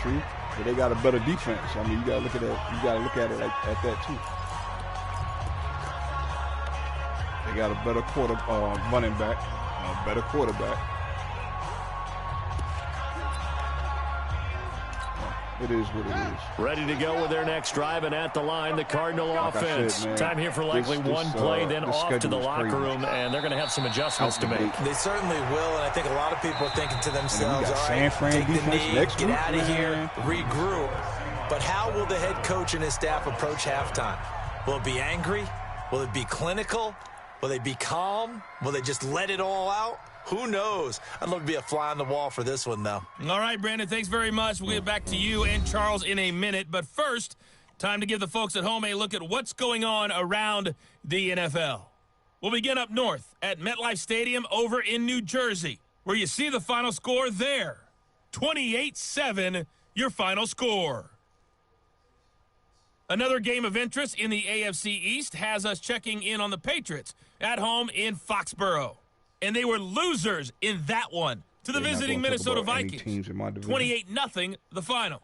true. But they got a better defense. I mean, you gotta look at that. You gotta look at it like at that too. They got a better running back, a better quarterback. It is what it is. Ready to go with their next drive, and at the line, the Cardinal offense. Said, time here for likely one play, then off to the locker room, and they're going to have some adjustments to make. They certainly will, and I think a lot of people are thinking to themselves, all right, take the knee, get out of here, regroup. But how will the head coach and his staff approach halftime? Will it be angry? Will it be clinical? Will they be calm? Will they just let it all out? Who knows? I'd love to be a fly on the wall for this one, though. All right, Brandon, thanks very much. We'll get back to you and Charles in a minute. But first, time to give the folks at home a look at what's going on around the NFL. We'll begin up north at MetLife Stadium over in New Jersey, where you see the final score there. 28-7, your final score. Another game of interest in the AFC East has us checking in on the Patriots at home in Foxborough. And they were losers in that one to the visiting Minnesota Vikings. 28-0, the final.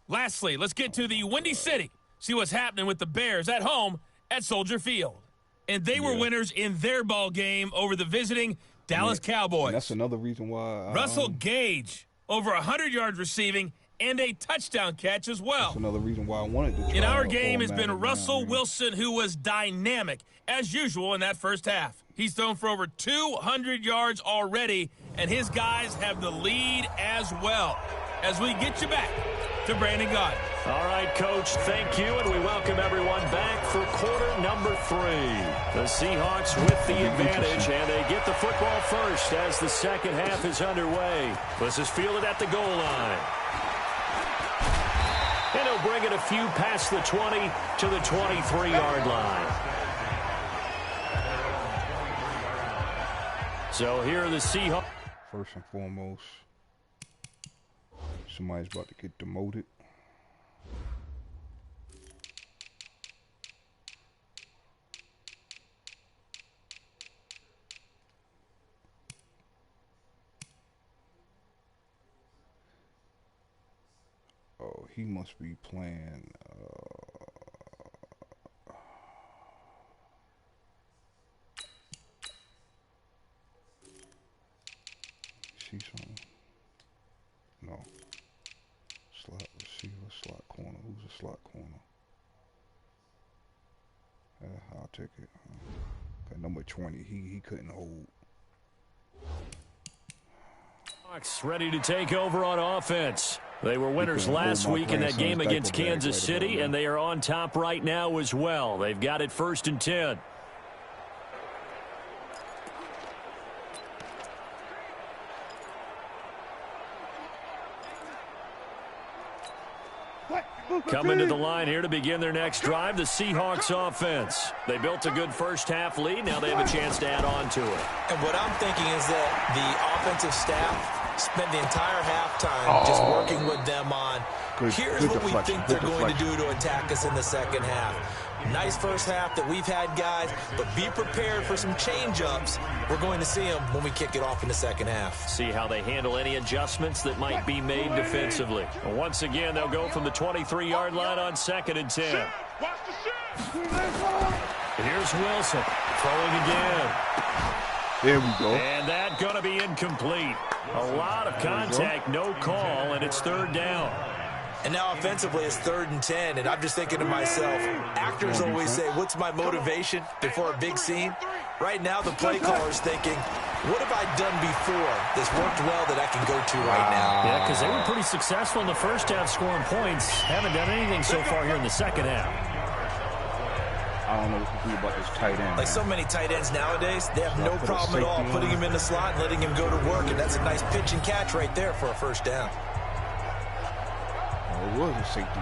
Lastly, let's get to the Windy City. See what's happening with the Bears at home at Soldier Field. And they were winners in their ball game over the visiting Dallas Cowboys. And that's another reason why. Russell Gage, over 100 yards receiving, and a touchdown catch as well. That's another reason why I wanted to try In our game has Madden been Russell man. Wilson, who was dynamic, as usual, in that first half. He's thrown for over 200 yards already, and his guys have the lead as well. As we get you back to Brandon Gaudin. All right, Coach, thank you, and we welcome everyone back for quarter number 3. The Seahawks with the advantage, and they get the football first as the second half is underway. This is fielded at the goal line. And he'll bring it a few past the 20 to the 23-yard line. So here are the Seahawks. First and foremost, somebody's about to get demoted. Oh, he must be playing. See something? No. Slot receiver, slot corner. Who's a slot corner? I'll take it. Okay, number 20. He couldn't hold. Ready to take over on offense. They were winners last week in that game against Kansas City, and they are on top right now as well. They've got it 1st and 10. Coming to the line here to begin their next drive, the Seahawks offense. They built a good first-half lead. Now they have a chance to add on to it. And what I'm thinking is that the offensive staff spent the entire halftime just working with them on, here's what we think they're going to do to attack us in the second half. Nice first half that we've had, guys, but be prepared for some change-ups. We're going to see them when we kick it off in the second half. See how they handle any adjustments that might be made defensively. And once again, they'll go from the 23-yard line on 2nd and 10. Here's Wilson throwing again. There we go. And that going to be incomplete. A lot of contact, no call, and it's 3rd down. And now offensively it's 3rd and 10, and I'm just thinking to myself, actors always say, what's my motivation before a big scene? Right now the play caller's thinking, what have I done before that's worked well that I can go to right now? Yeah, because they were pretty successful in the first half scoring points. Haven't done anything so far here in the second half. I don't know what to do about this tight end. Like so many tight ends nowadays, they have no problem at all putting him in the slot and letting him go to work, and that's a nice pitch and catch right there for a first down. It was a safety.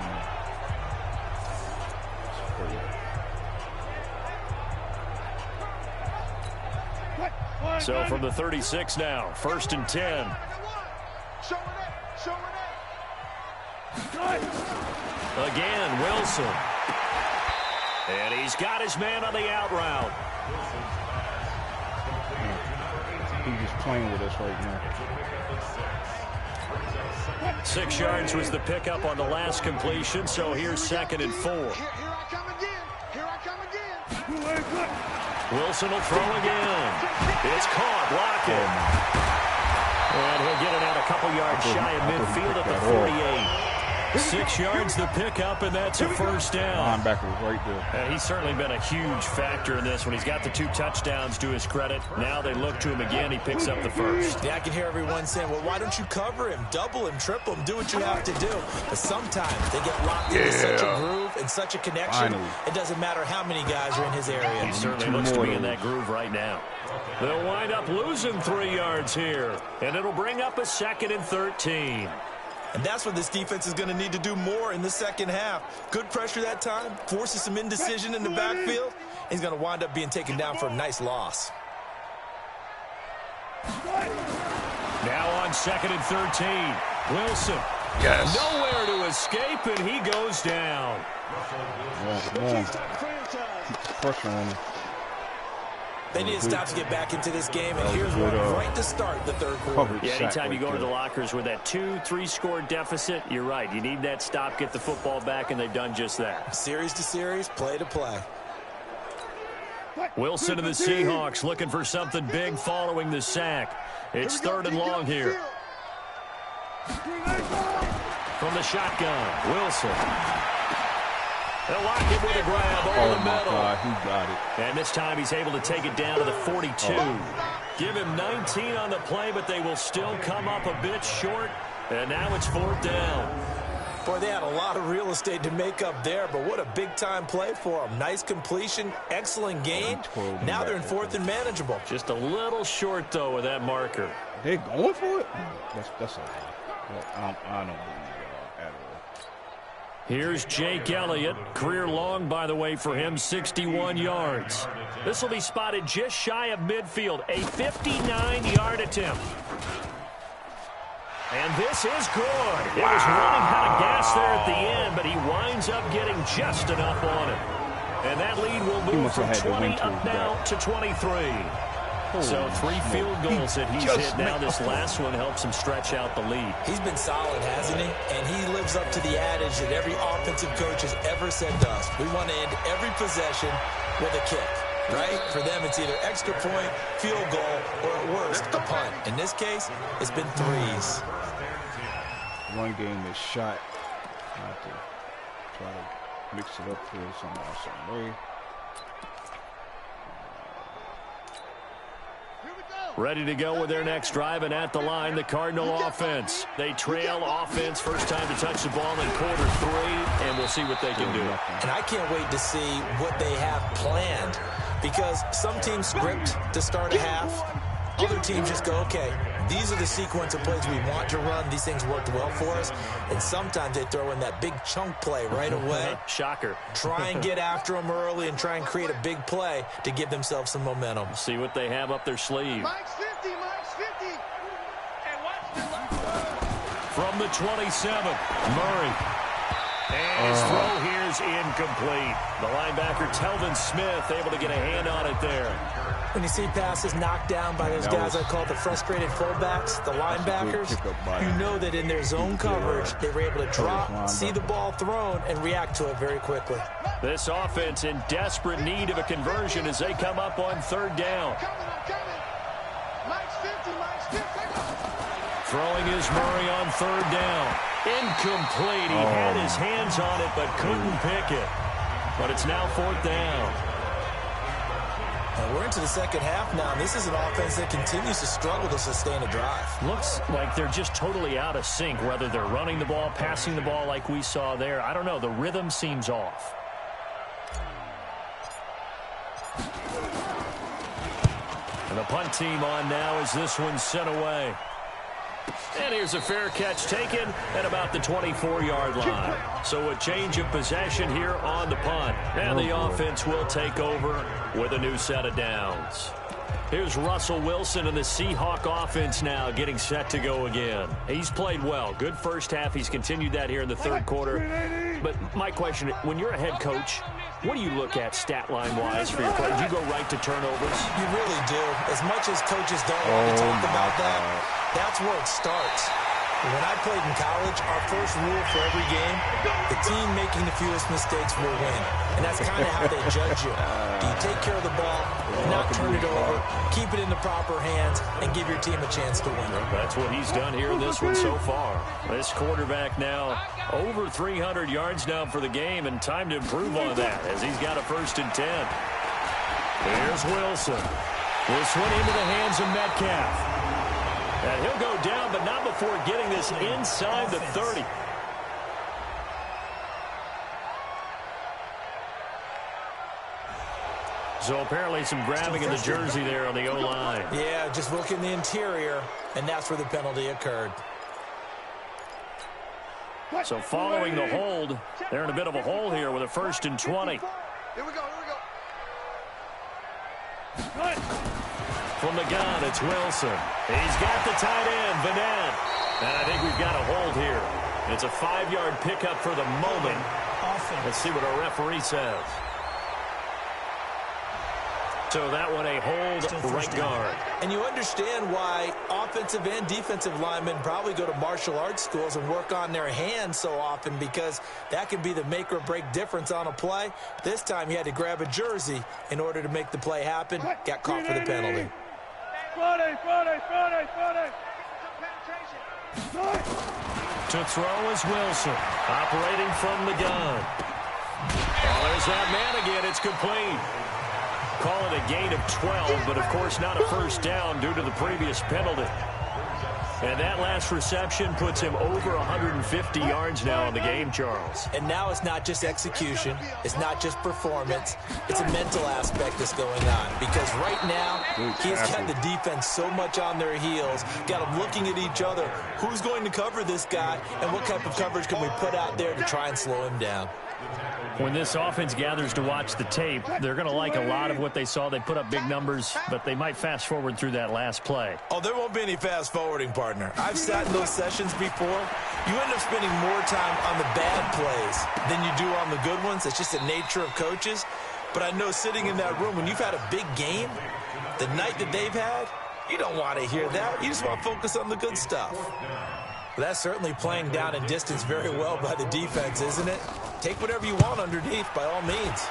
So from the 36 now, 1st and 10. Again, Wilson. And he's got his man on the out route. He's just playing with us right now. 6 yards was the pickup on the last completion, so here's 2nd and 4. Here I come again. Here I come again. Wilson will throw again. It's caught, blocking. And he'll get it out a couple yards shy of midfield at the 48. 6 yards the pickup, and that's a first down. Linebacker was right there. He's certainly been a huge factor in this one. He's got the 2 touchdowns to his credit. Now they look to him again. He picks up the first. Yeah, I can hear everyone saying, well, why don't you cover him, double him, triple him, do what you have to do. But sometimes they get locked into such a groove and such a connection, it doesn't matter how many guys are in his area. He certainly looks to be in that groove right now. They'll wind up losing 3 yards here, and it'll bring up a 2nd and 13. And that's what this defense is going to need to do more in the second half. Good pressure that time, forces some indecision in the backfield. He's going to wind up being taken down for a nice loss. Now on 2nd and 13. Wilson. Yes. Nowhere to escape, and he goes down. Come on. Keep the pressure on him. They need to stop to get back into this game, and here's one right to start the third quarter. Yeah, anytime you go to the lockers with that 2-3 score deficit, you're right. You need that stop, get the football back, and they've done just that. Series to series, play to play. Wilson and the Seahawks looking for something big following the sack. It's 3rd and long here. from the shotgun. Wilson. They'll lock him with a grab over the middle. God, he got it. And this time he's able to take it down to the 42. Give him 19 on the play, but they will still come up a bit short. And now it's 4th down. Boy, they had a lot of real estate to make up there, but what a big-time play for them. Nice completion, excellent gain. Now they're in 4th and manageable. Just a little short, though, with that marker. They're going for it? That's a lie. I don't believe it at all. Here's Jake Elliott. Career long, by the way, for him, 61 yards. This will be spotted just shy of midfield. A 59-yard attempt. And this is good. It was running out of gas there at the end, but he winds up getting just enough on it. And that lead will move from 20 up now to 23. So 3 field goals that he's hit now. This last one helps him stretch out the lead. He's been solid, hasn't he? And he lives up to the adage that every offensive coach has ever said to us. We want to end every possession with a kick, right? For them, it's either extra point, field goal, or at worst, a punt. In this case, it's been 3s. One game is shot. I have to try to mix it up here somehow, some way. Ready to go with their next drive, and at the line, the Cardinal offense. They trail offense, first time to touch the ball in quarter 3, and we'll see what they can do. And I can't wait to see what they have planned, because some teams script to start a half. Other teams just go, okay, these are the sequence of plays we want to run. These things worked well for us. And sometimes they throw in that big chunk play right away. Shocker. Try and get after them early and try and create a big play to give themselves some momentum. See what they have up their sleeve. Mike's 50, Mike's 50. And watch the From the 27, Murray. And his throw here is incomplete. The linebacker, Telvin Smith, able to get a hand on it there. When you see passes knocked down by those guys I call the frustrated fullbacks, the linebackers, you know that in their zone coverage, they were able to drop, see the ball thrown, and react to it very quickly. This offense in desperate need of a conversion as they come up on 3rd down. Mike's 50, Mike's 50. Throwing is Murray on 3rd down. Incomplete. He had his hands on it but couldn't pick it. But it's now 4th down. And we're into the second half now, and this is an offense that continues to struggle to sustain a drive. Looks like they're just totally out of sync, whether they're running the ball, passing the ball like we saw there. I don't know. The rhythm seems off. And the punt team on now as this one's sent away. And here's a fair catch taken at about the 24-yard line. So a change of possession here on the punt. And the offense will take over with a new set of downs. Here's Russell Wilson and the Seahawk offense now getting set to go again. He's played well. Good first half. He's continued that here in the 3rd quarter. But my question, when you're a head coach, what do you look at stat line-wise for your play? Do you go right to turnovers? You really do. As much as coaches don't want to talk about that, that's where it starts. When I played in college, our first rule for every game, the team making the fewest mistakes will win. And that's kind of how they judge you. Do you take care of the ball, not turn it over, keep it in the proper hands, and give your team a chance to win? That's what he's done here in this one so far. This quarterback now over 300 yards now for the game, and time to improve on that as he's got a 1st and 10. Here's Wilson. This one into the hands of Metcalf. And he'll go down, but not before getting this inside the 30. So apparently some grabbing in the jersey there on the O-line. Yeah, just look in the interior, and that's where the penalty occurred. So following the hold, they're in a bit of a hole here with a 1st and 20. Here we go, here we go. From the gun, it's Wilson. He's got the tight end, Vanette. And I think we've got a hold here. It's a 5-yard pickup for the moment. Let's see what our referee says. So that one a hold right guard. And you understand why offensive and defensive linemen probably go to martial arts schools and work on their hands so often, because that can be the make or break difference on a play. This time he had to grab a jersey in order to make the play happen. Got caught for the penalty. Friday. To throw is Wilson, operating from the gun. Oh, there's that man again. It's complete. Call it a gain of 12, but of course not a first down due to the previous penalty. And that last reception puts him over 150 yards now in the game, Charles. And now it's not just execution. It's not just performance. It's a mental aspect that's going on. Because right now, he's got the defense so much on their heels, got them looking at each other. Who's going to cover this guy, and what type of coverage can we put out there to try and slow him down? When this offense gathers to watch the tape, they're going to like a lot of what they saw. They put up big numbers, but they might fast forward through that last play. Oh, there won't be any fast forwarding, partner. I've sat in those sessions before. You end up spending more time on the bad plays than you do on the good ones. It's just the nature of coaches. But I know sitting in that room, when you've had a big game, the night that they've had, you don't want to hear that. You just want to focus on the good stuff. That's certainly playing down in distance very well by the defense, isn't it? Take whatever you want underneath, by all means.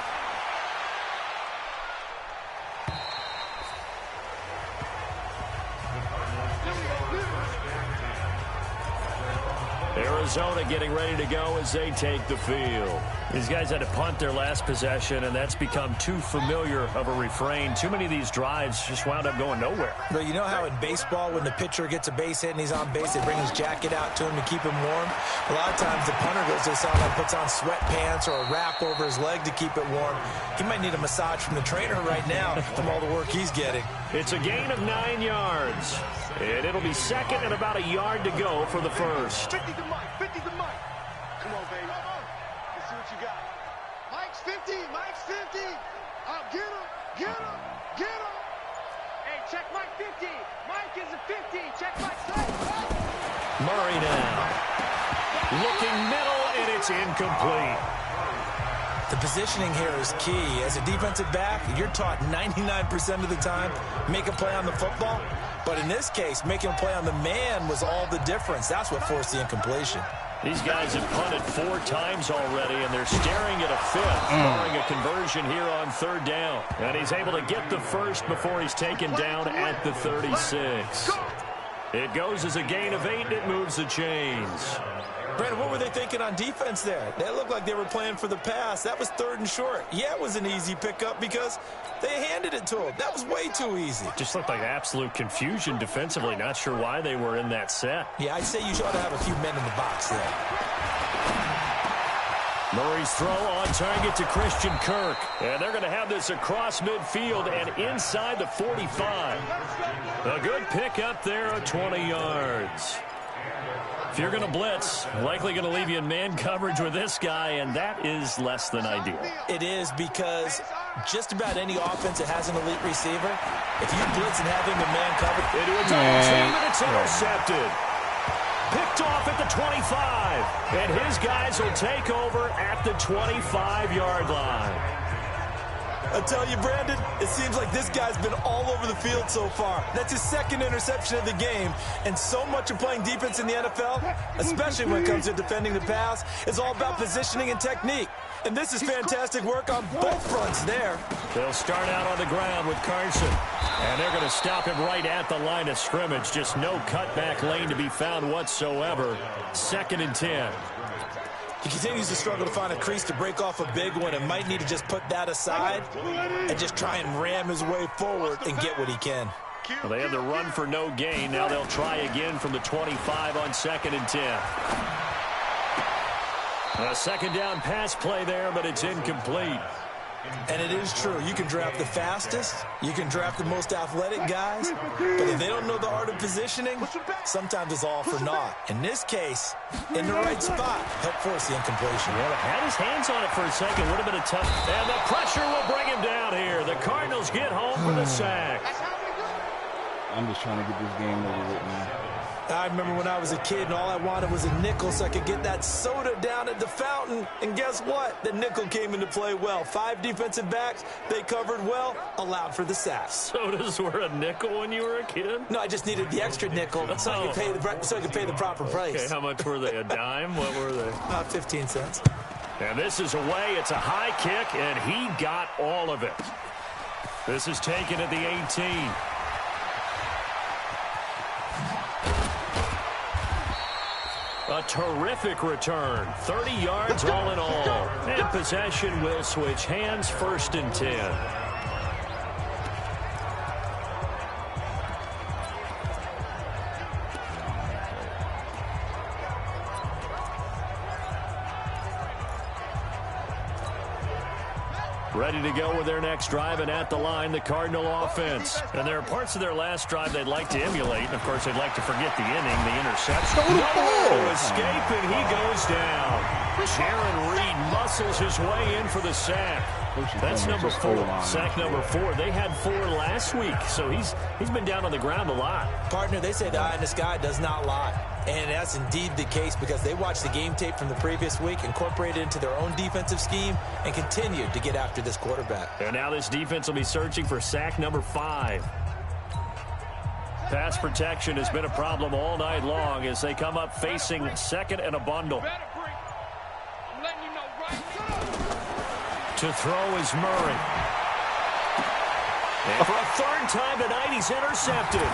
Arizona getting ready to go as they take the field. These guys had to punt their last possession, and that's become too familiar of a refrain. Too many of these drives just wound up going nowhere. But you know how in baseball, when the pitcher gets a base hit and he's on base, they bring his jacket out to him to keep him warm? A lot of times the punter goes to the sideline, puts on sweatpants or a wrap over his leg to keep it warm. He might need a massage from the trainer right now from all the work he's getting. It's a gain of 9 yards. And it'll be second and about a yard to go for the first. 50 to Mike, 50 to Mike. Come on, baby. Let's see what you got. Mike's 50, Mike's 50. Get him, get him, get him. Hey, check Mike 50. Mike is a 50. Check Mike's left. Murray now. Looking middle, and it's incomplete. The positioning here is key. As a defensive back, you're taught 99% of the time, make a play on the football. But in this case, making a play on the man was all the difference. That's what forced the incompletion. These guys have punted 4 times already, and they're staring at a 5th, barring a conversion here on 3rd down. And he's able to get the first before he's taken down at the 36. It goes as a gain of 8, and it moves the chains. Brandon, what were they thinking on defense there? They looked like they were playing for the pass. That was 3rd and short. Yeah, it was an easy pickup because they handed it to him. That was way too easy. Just looked like absolute confusion defensively. Not sure why they were in that set. Yeah, I'd say you ought to have a few men in the box there. Murray's throw on target to Christian Kirk. And they're going to have this across midfield and inside the 45. A good pickup there at 20 yards. If you're going to blitz, likely going to leave you in man coverage with this guy, and that is less than ideal. It is, because just about any offense that has an elite receiver, if you blitz and have him in man coverage, into a double team, and it's intercepted. Picked off at the 25, and his guys will take over at the 25-yard line. I tell you, Brandon, it seems like this guy's been all over the field so far. That's his 2nd interception of the game. And so much of playing defense in the NFL, especially when it comes to defending the pass, is all about positioning and technique. And this is fantastic work on both fronts there. They'll start out on the ground with Carson. And they're going to stop him right at the line of scrimmage. Just no cutback lane to be found whatsoever. 2nd and 10. He continues to struggle to find a crease to break off a big one and might need to just put that aside and just try and ram his way forward and get what he can. Well, they had the run for no gain. Now they'll try again from the 25 on 2nd and 10. A 2nd down pass play there, but it's incomplete. And it is true. You can draft the fastest. You can draft the most athletic guys. But if they don't know the art of positioning, sometimes it's all for naught. In this case, in the right spot, helped force the incompletion. Yeah, had his hands on it for a second. Would have been a tough. And the pressure will bring him down here. The Cardinals get home for the sack. I'm just trying to get this game over with, man. I remember when I was a kid and all I wanted was a nickel so I could get that soda down at the fountain. And guess what? The nickel came into play well. 5 defensive backs, they covered well, allowed for the sacks. Sodas were a nickel when you were a kid? No, I just needed the extra nickel so I could pay the proper price. Okay, how much were they? A dime? What were they? About 15 cents. And this is away. It's a high kick, and he got all of it. This is taken at the 18. A terrific return. 30 yards all in all. And possession will switch hands, 1st and 10. Ready to go with their next drive, and at the line, the Cardinal offense. And there are parts of their last drive they'd like to emulate. And, of course, they'd like to forget the inning, the interception. Nowhere to escape, and he goes down. Jaron Reed muscles his way in for the sack. That's number 4. Sack number 4. They had 4 last week, so he's been down on the ground a lot. Partner, they say the eye in the sky does not lie. And that's indeed the case because they watched the game tape from the previous week, incorporated it into their own defensive scheme, and continued to get after this quarterback. And now this defense will be searching for sack number 5. Pass protection has been a problem all night long as they come up facing 2nd and a bundle. To throw is Murray. And for a 3rd time tonight, he's intercepted.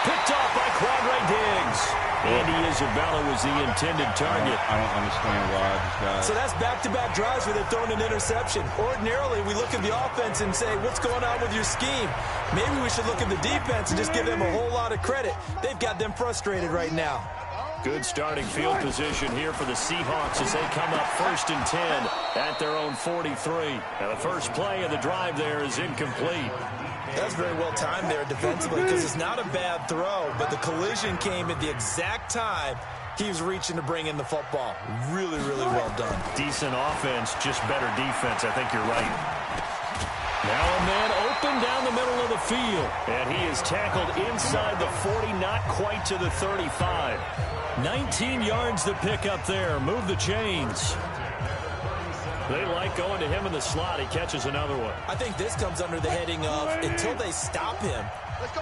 Picked off by Quadre Diggs. Andy Isabella was the intended target. I don't understand why this guy... So that's back-to-back drives where they've thrown an interception. Ordinarily, we look at the offense and say, what's going on with your scheme? Maybe we should look at the defense and just give them a whole lot of credit. They've got them frustrated right now. Good starting field position here for the Seahawks as they come up 1st and 10 at their own 43. Now the first play of the drive there is incomplete. That's very well timed there defensively because it's not a bad throw, but the collision came at the exact time he was reaching to bring in the football. Really, really well done. Decent offense, just better defense. I think you're right. Now a man open down the middle of the field, and he is tackled inside the 40, not quite to the 35. 19 yards to pick up there. Move the chains. They like going to him in the slot. He catches another one. I think this comes under the heading of until they stop him,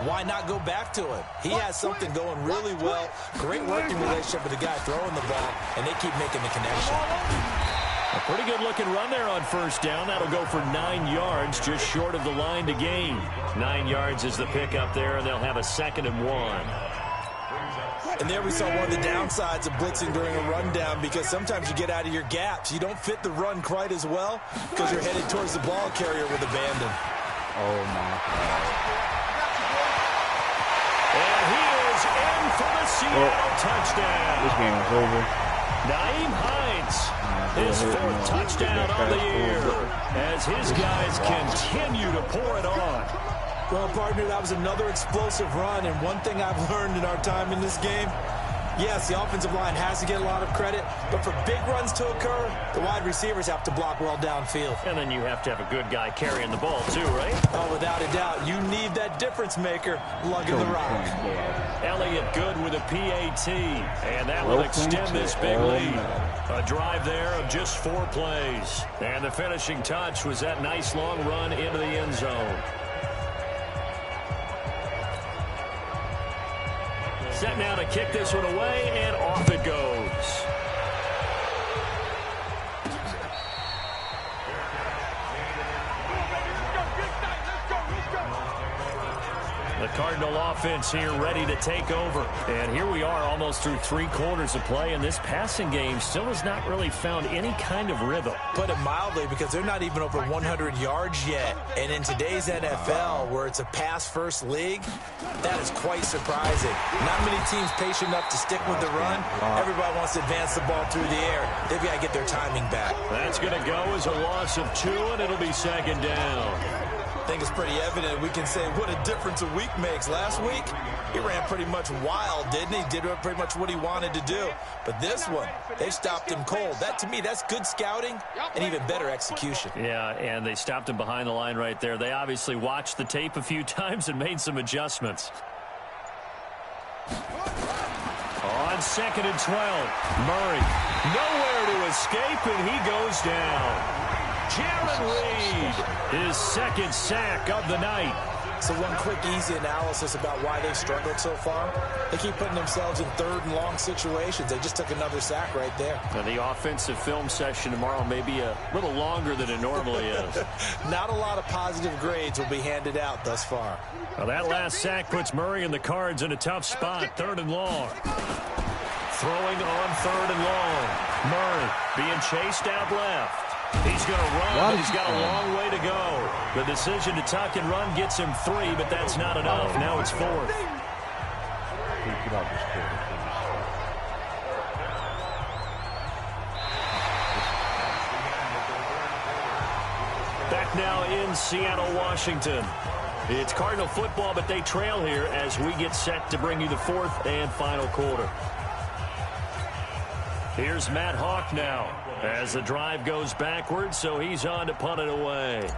why not go back to him? He has something going really well. Great working relationship with the guy throwing the ball, and they keep making the connection. A pretty good looking run there on 1st down. That'll go for 9 yards, just short of the line to gain. 9 yards is the pickup there, and they'll have a 2nd and 1. And there we saw one of the downsides of blitzing during a rundown because sometimes you get out of your gaps. You don't fit the run quite as well because you're headed towards the ball carrier with abandon. Oh, my God. And he is in for the Seattle touchdown. This game is over. Naeem Hines, his 4th touchdown on the year as his guys continue to pour it on. Well, partner, that was another explosive run, and one thing I've learned in our time in this game, yes, the offensive line has to get a lot of credit, but for big runs to occur, the wide receivers have to block well downfield. And then you have to have a good guy carrying the ball, too, right? Oh, without a doubt. You need that difference maker lugging the rock. Elliott good with a PAT, and that will extend this big lead. A drive there of just 4 plays. And the finishing touch was that nice long run into the end zone. Set now to kick this one away, and off it goes. The Cardinal offense here ready to take over. And here we are almost through 3 quarters of play, and this passing game still has not really found any kind of rhythm. Put it mildly, because they're not even over 100 yards yet. And in today's NFL, where it's a pass-first league, that is quite surprising. Not many teams patient enough to stick with the run. Everybody wants to advance the ball through the air. They've got to get their timing back. That's going to go as a loss of 2, and it'll be 2nd down. I think it's pretty evident. We can say what a difference a week makes. Last week, he ran pretty much wild, didn't he? Did pretty much what he wanted to do. But this one, they stopped him cold. That, to me, that's good scouting and even better execution. Yeah, and they stopped him behind the line right there. They obviously watched the tape a few times and made some adjustments. On 2nd and 12, Murray nowhere to escape, and he goes down. Jaron Reed, his 2nd sack of the night. So one quick, easy analysis about why they've struggled so far. They keep putting themselves in 3rd and long situations. They just took another sack right there. Now, the offensive film session tomorrow may be a little longer than it normally is. Not a lot of positive grades will be handed out thus far. Well, that last sack puts Murray and the Cards in a tough spot, 3rd and long. throwing on 3rd and long. Murray being chased out left. He's going to run, but he's got a long way to go. The decision to tuck and run gets him 3, but that's not enough. Now it's 4th. Get out this quarter, please. Back now in Seattle, Washington. It's Cardinal football, but they trail here as we get set to bring you the 4th and final quarter. Here's Matt Hawk now as the drive goes backwards, so he's on to punt it away.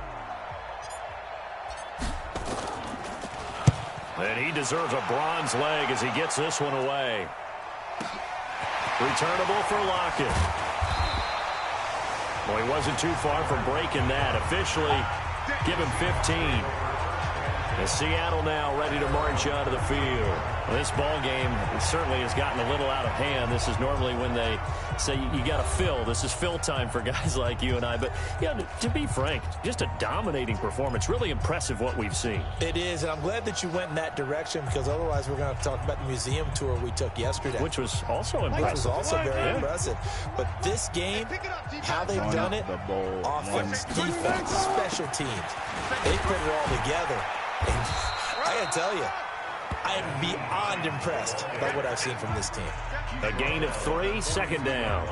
And he deserves a bronze leg as he gets this one away. Returnable for Lockett. Well, he wasn't too far from breaking that. Officially, give him 15. And Seattle now ready to march onto the field. Well, this ball game certainly has gotten a little out of hand. This is normally when they say you got to fill. This is fill time for guys like you and I. But, yeah, to be frank, just a dominating performance. Really impressive what we've seen. It is, and I'm glad that you went in that direction because otherwise we're going to talk about the museum tour we took yesterday. Which was also impressive. Which was also very impressive. But this game, how they've done it, offense, defense, special teams, they put it all together. And I got to tell you, I am beyond impressed by what I've seen from this team. A gain of 3, 2nd down.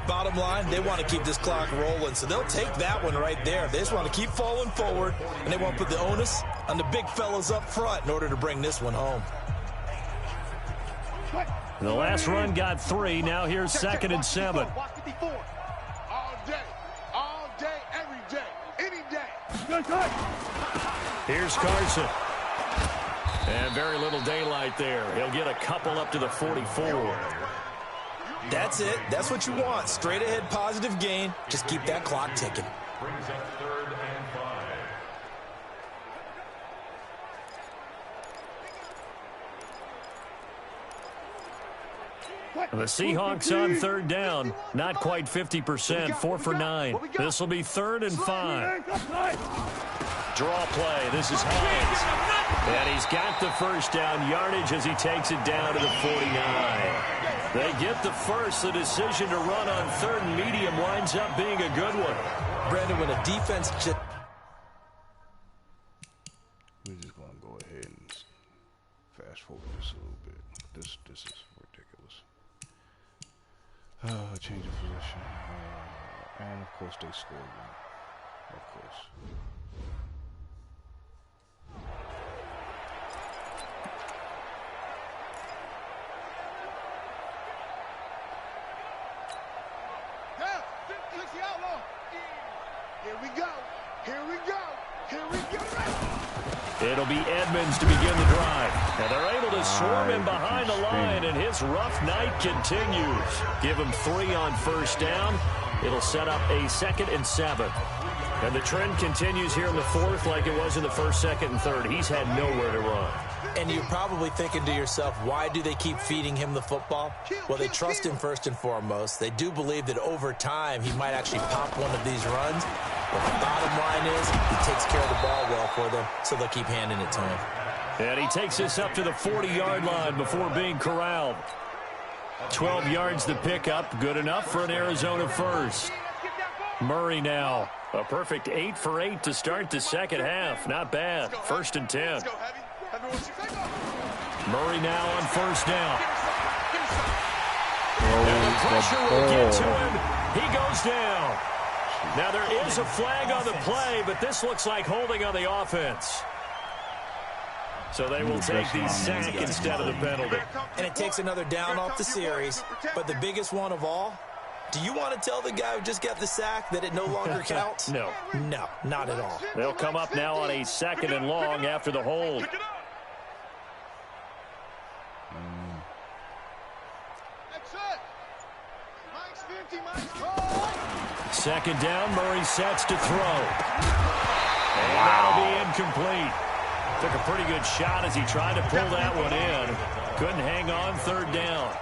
Bottom line, they want to keep this clock rolling, so they'll take that one right there. They just want to keep falling forward, and they want to put the onus on the big fellas up front in order to bring this one home. The last run got 3. Now here's 2nd and 7. All day, every day, any day. Here's Carson. And very little daylight there. He'll get a couple up to the 44. That's it. That's what you want. Straight ahead positive gain. Just keep that clock ticking. Brings up 3rd and 5. The Seahawks on 3rd down. Not quite 50%. 4 for 9. This will be 3rd and 5. Draw play. This is Hines. And he's got the 1st down yardage as he takes it down to the 49. They get the 1st. The decision to run on 3rd and medium winds up being a good one. Brandon, when a defense just... We're just going to go ahead and fast forward this a little bit. This is ridiculous. Change of position. And, of course, they scored one. Of course. Here we go. Here we go. Here we go. It'll be Edmonds to begin the drive. And they're able to swarm him behind the line, and his rough night continues. Give him 3 on 1st down. It'll set up a 2nd and 7. And the trend continues here in the 4th like it was in the 1st, 2nd, and 3rd. He's had nowhere to run. And you're probably thinking to yourself, why do they keep feeding him the football? Well, they trust him first and foremost. They do believe that over time he might actually pop one of these runs. But the bottom line is he takes care of the ball well for them, so they'll keep handing it to him. And he takes this up to the 40-yard line before being corralled. 12 yards to pick up. Good enough for an Arizona 1st. Murray now. A perfect 8 for 8 to start the 2nd half. Not bad. 1st and 10. Murray now on 1st down. And the pressure will get to him. He goes down. Now there is a flag on the play, but this looks like holding on the offense. So they will take the sack instead of the penalty. And it takes another down off the series. But the biggest one of all, do you want to tell the guy who just got the sack that it no longer counts? No. No, not at all. They'll come up now on a 2nd and long after the hold. Second down, Murray sets to throw. And that'll be incomplete. Took a pretty good shot as he tried to pull that one in. Couldn't hang on 3rd down.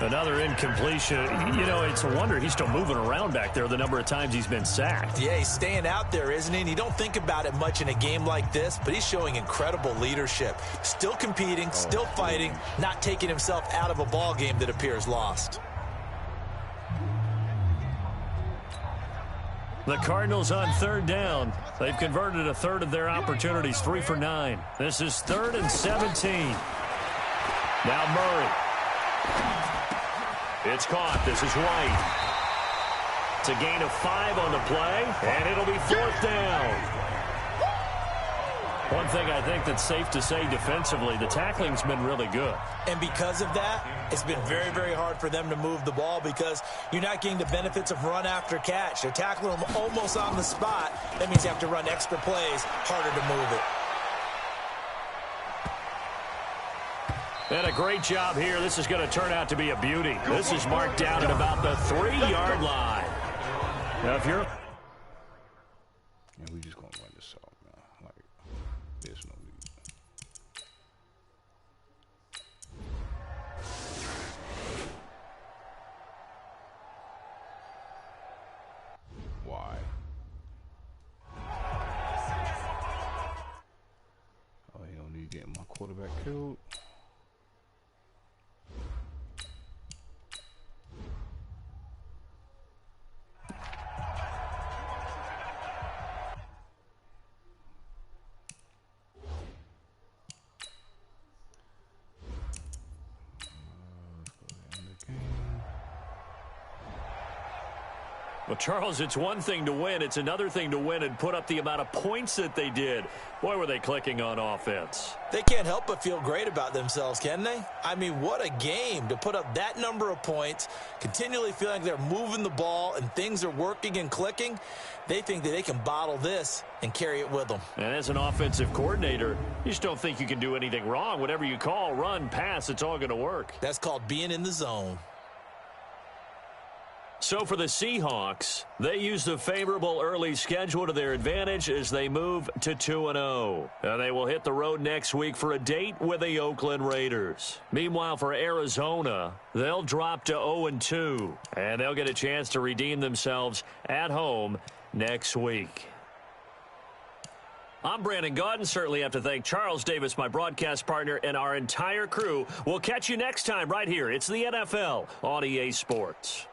Another incompletion. You know, it's a wonder he's still moving around back there the number of times he's been sacked. Yeah, he's staying out there, isn't he? And you don't think about it much in a game like this, but he's showing incredible leadership. Still competing, still fighting, not taking himself out of a ball game that appears lost. The Cardinals on third down. They've converted a third of their opportunities, 3 for 9. This is 3rd and 17. Now Murray. It's caught. This is White. It's a gain of 5 on the play, and it'll be 4th down. One thing I think that's safe to say defensively, the tackling's been really good. And because of that, it's been very, very hard for them to move the ball because you're not getting the benefits of run after catch. They're tackling them almost on the spot. That means you have to run extra plays, harder to move it. And a great job here. This is going to turn out to be a beauty. This is marked down at about the 3-yard line. Now, if you're... Yeah, we just going to run this out, man. Like, there's no need. Why? Oh, you don't need getting my quarterback killed. Well, Charles, it's one thing to win. It's another thing to win and put up the amount of points that they did. Boy, were they clicking on offense. They can't help but feel great about themselves, can they? I mean, what a game to put up that number of points, continually feeling they're moving the ball and things are working and clicking. They think that they can bottle this and carry it with them. And as an offensive coordinator, you just don't think you can do anything wrong. Whatever you call, run, pass, it's all going to work. That's called being in the zone. So for the Seahawks, they use the favorable early schedule to their advantage as they move to 2-0. And they will hit the road next week for a date with the Oakland Raiders. Meanwhile, for Arizona, they'll drop to 0-2. And they'll get a chance to redeem themselves at home next week. I'm Brandon Gaudin. Certainly have to thank Charles Davis, my broadcast partner, and our entire crew. We'll catch you next time right here. It's the NFL on EA Sports.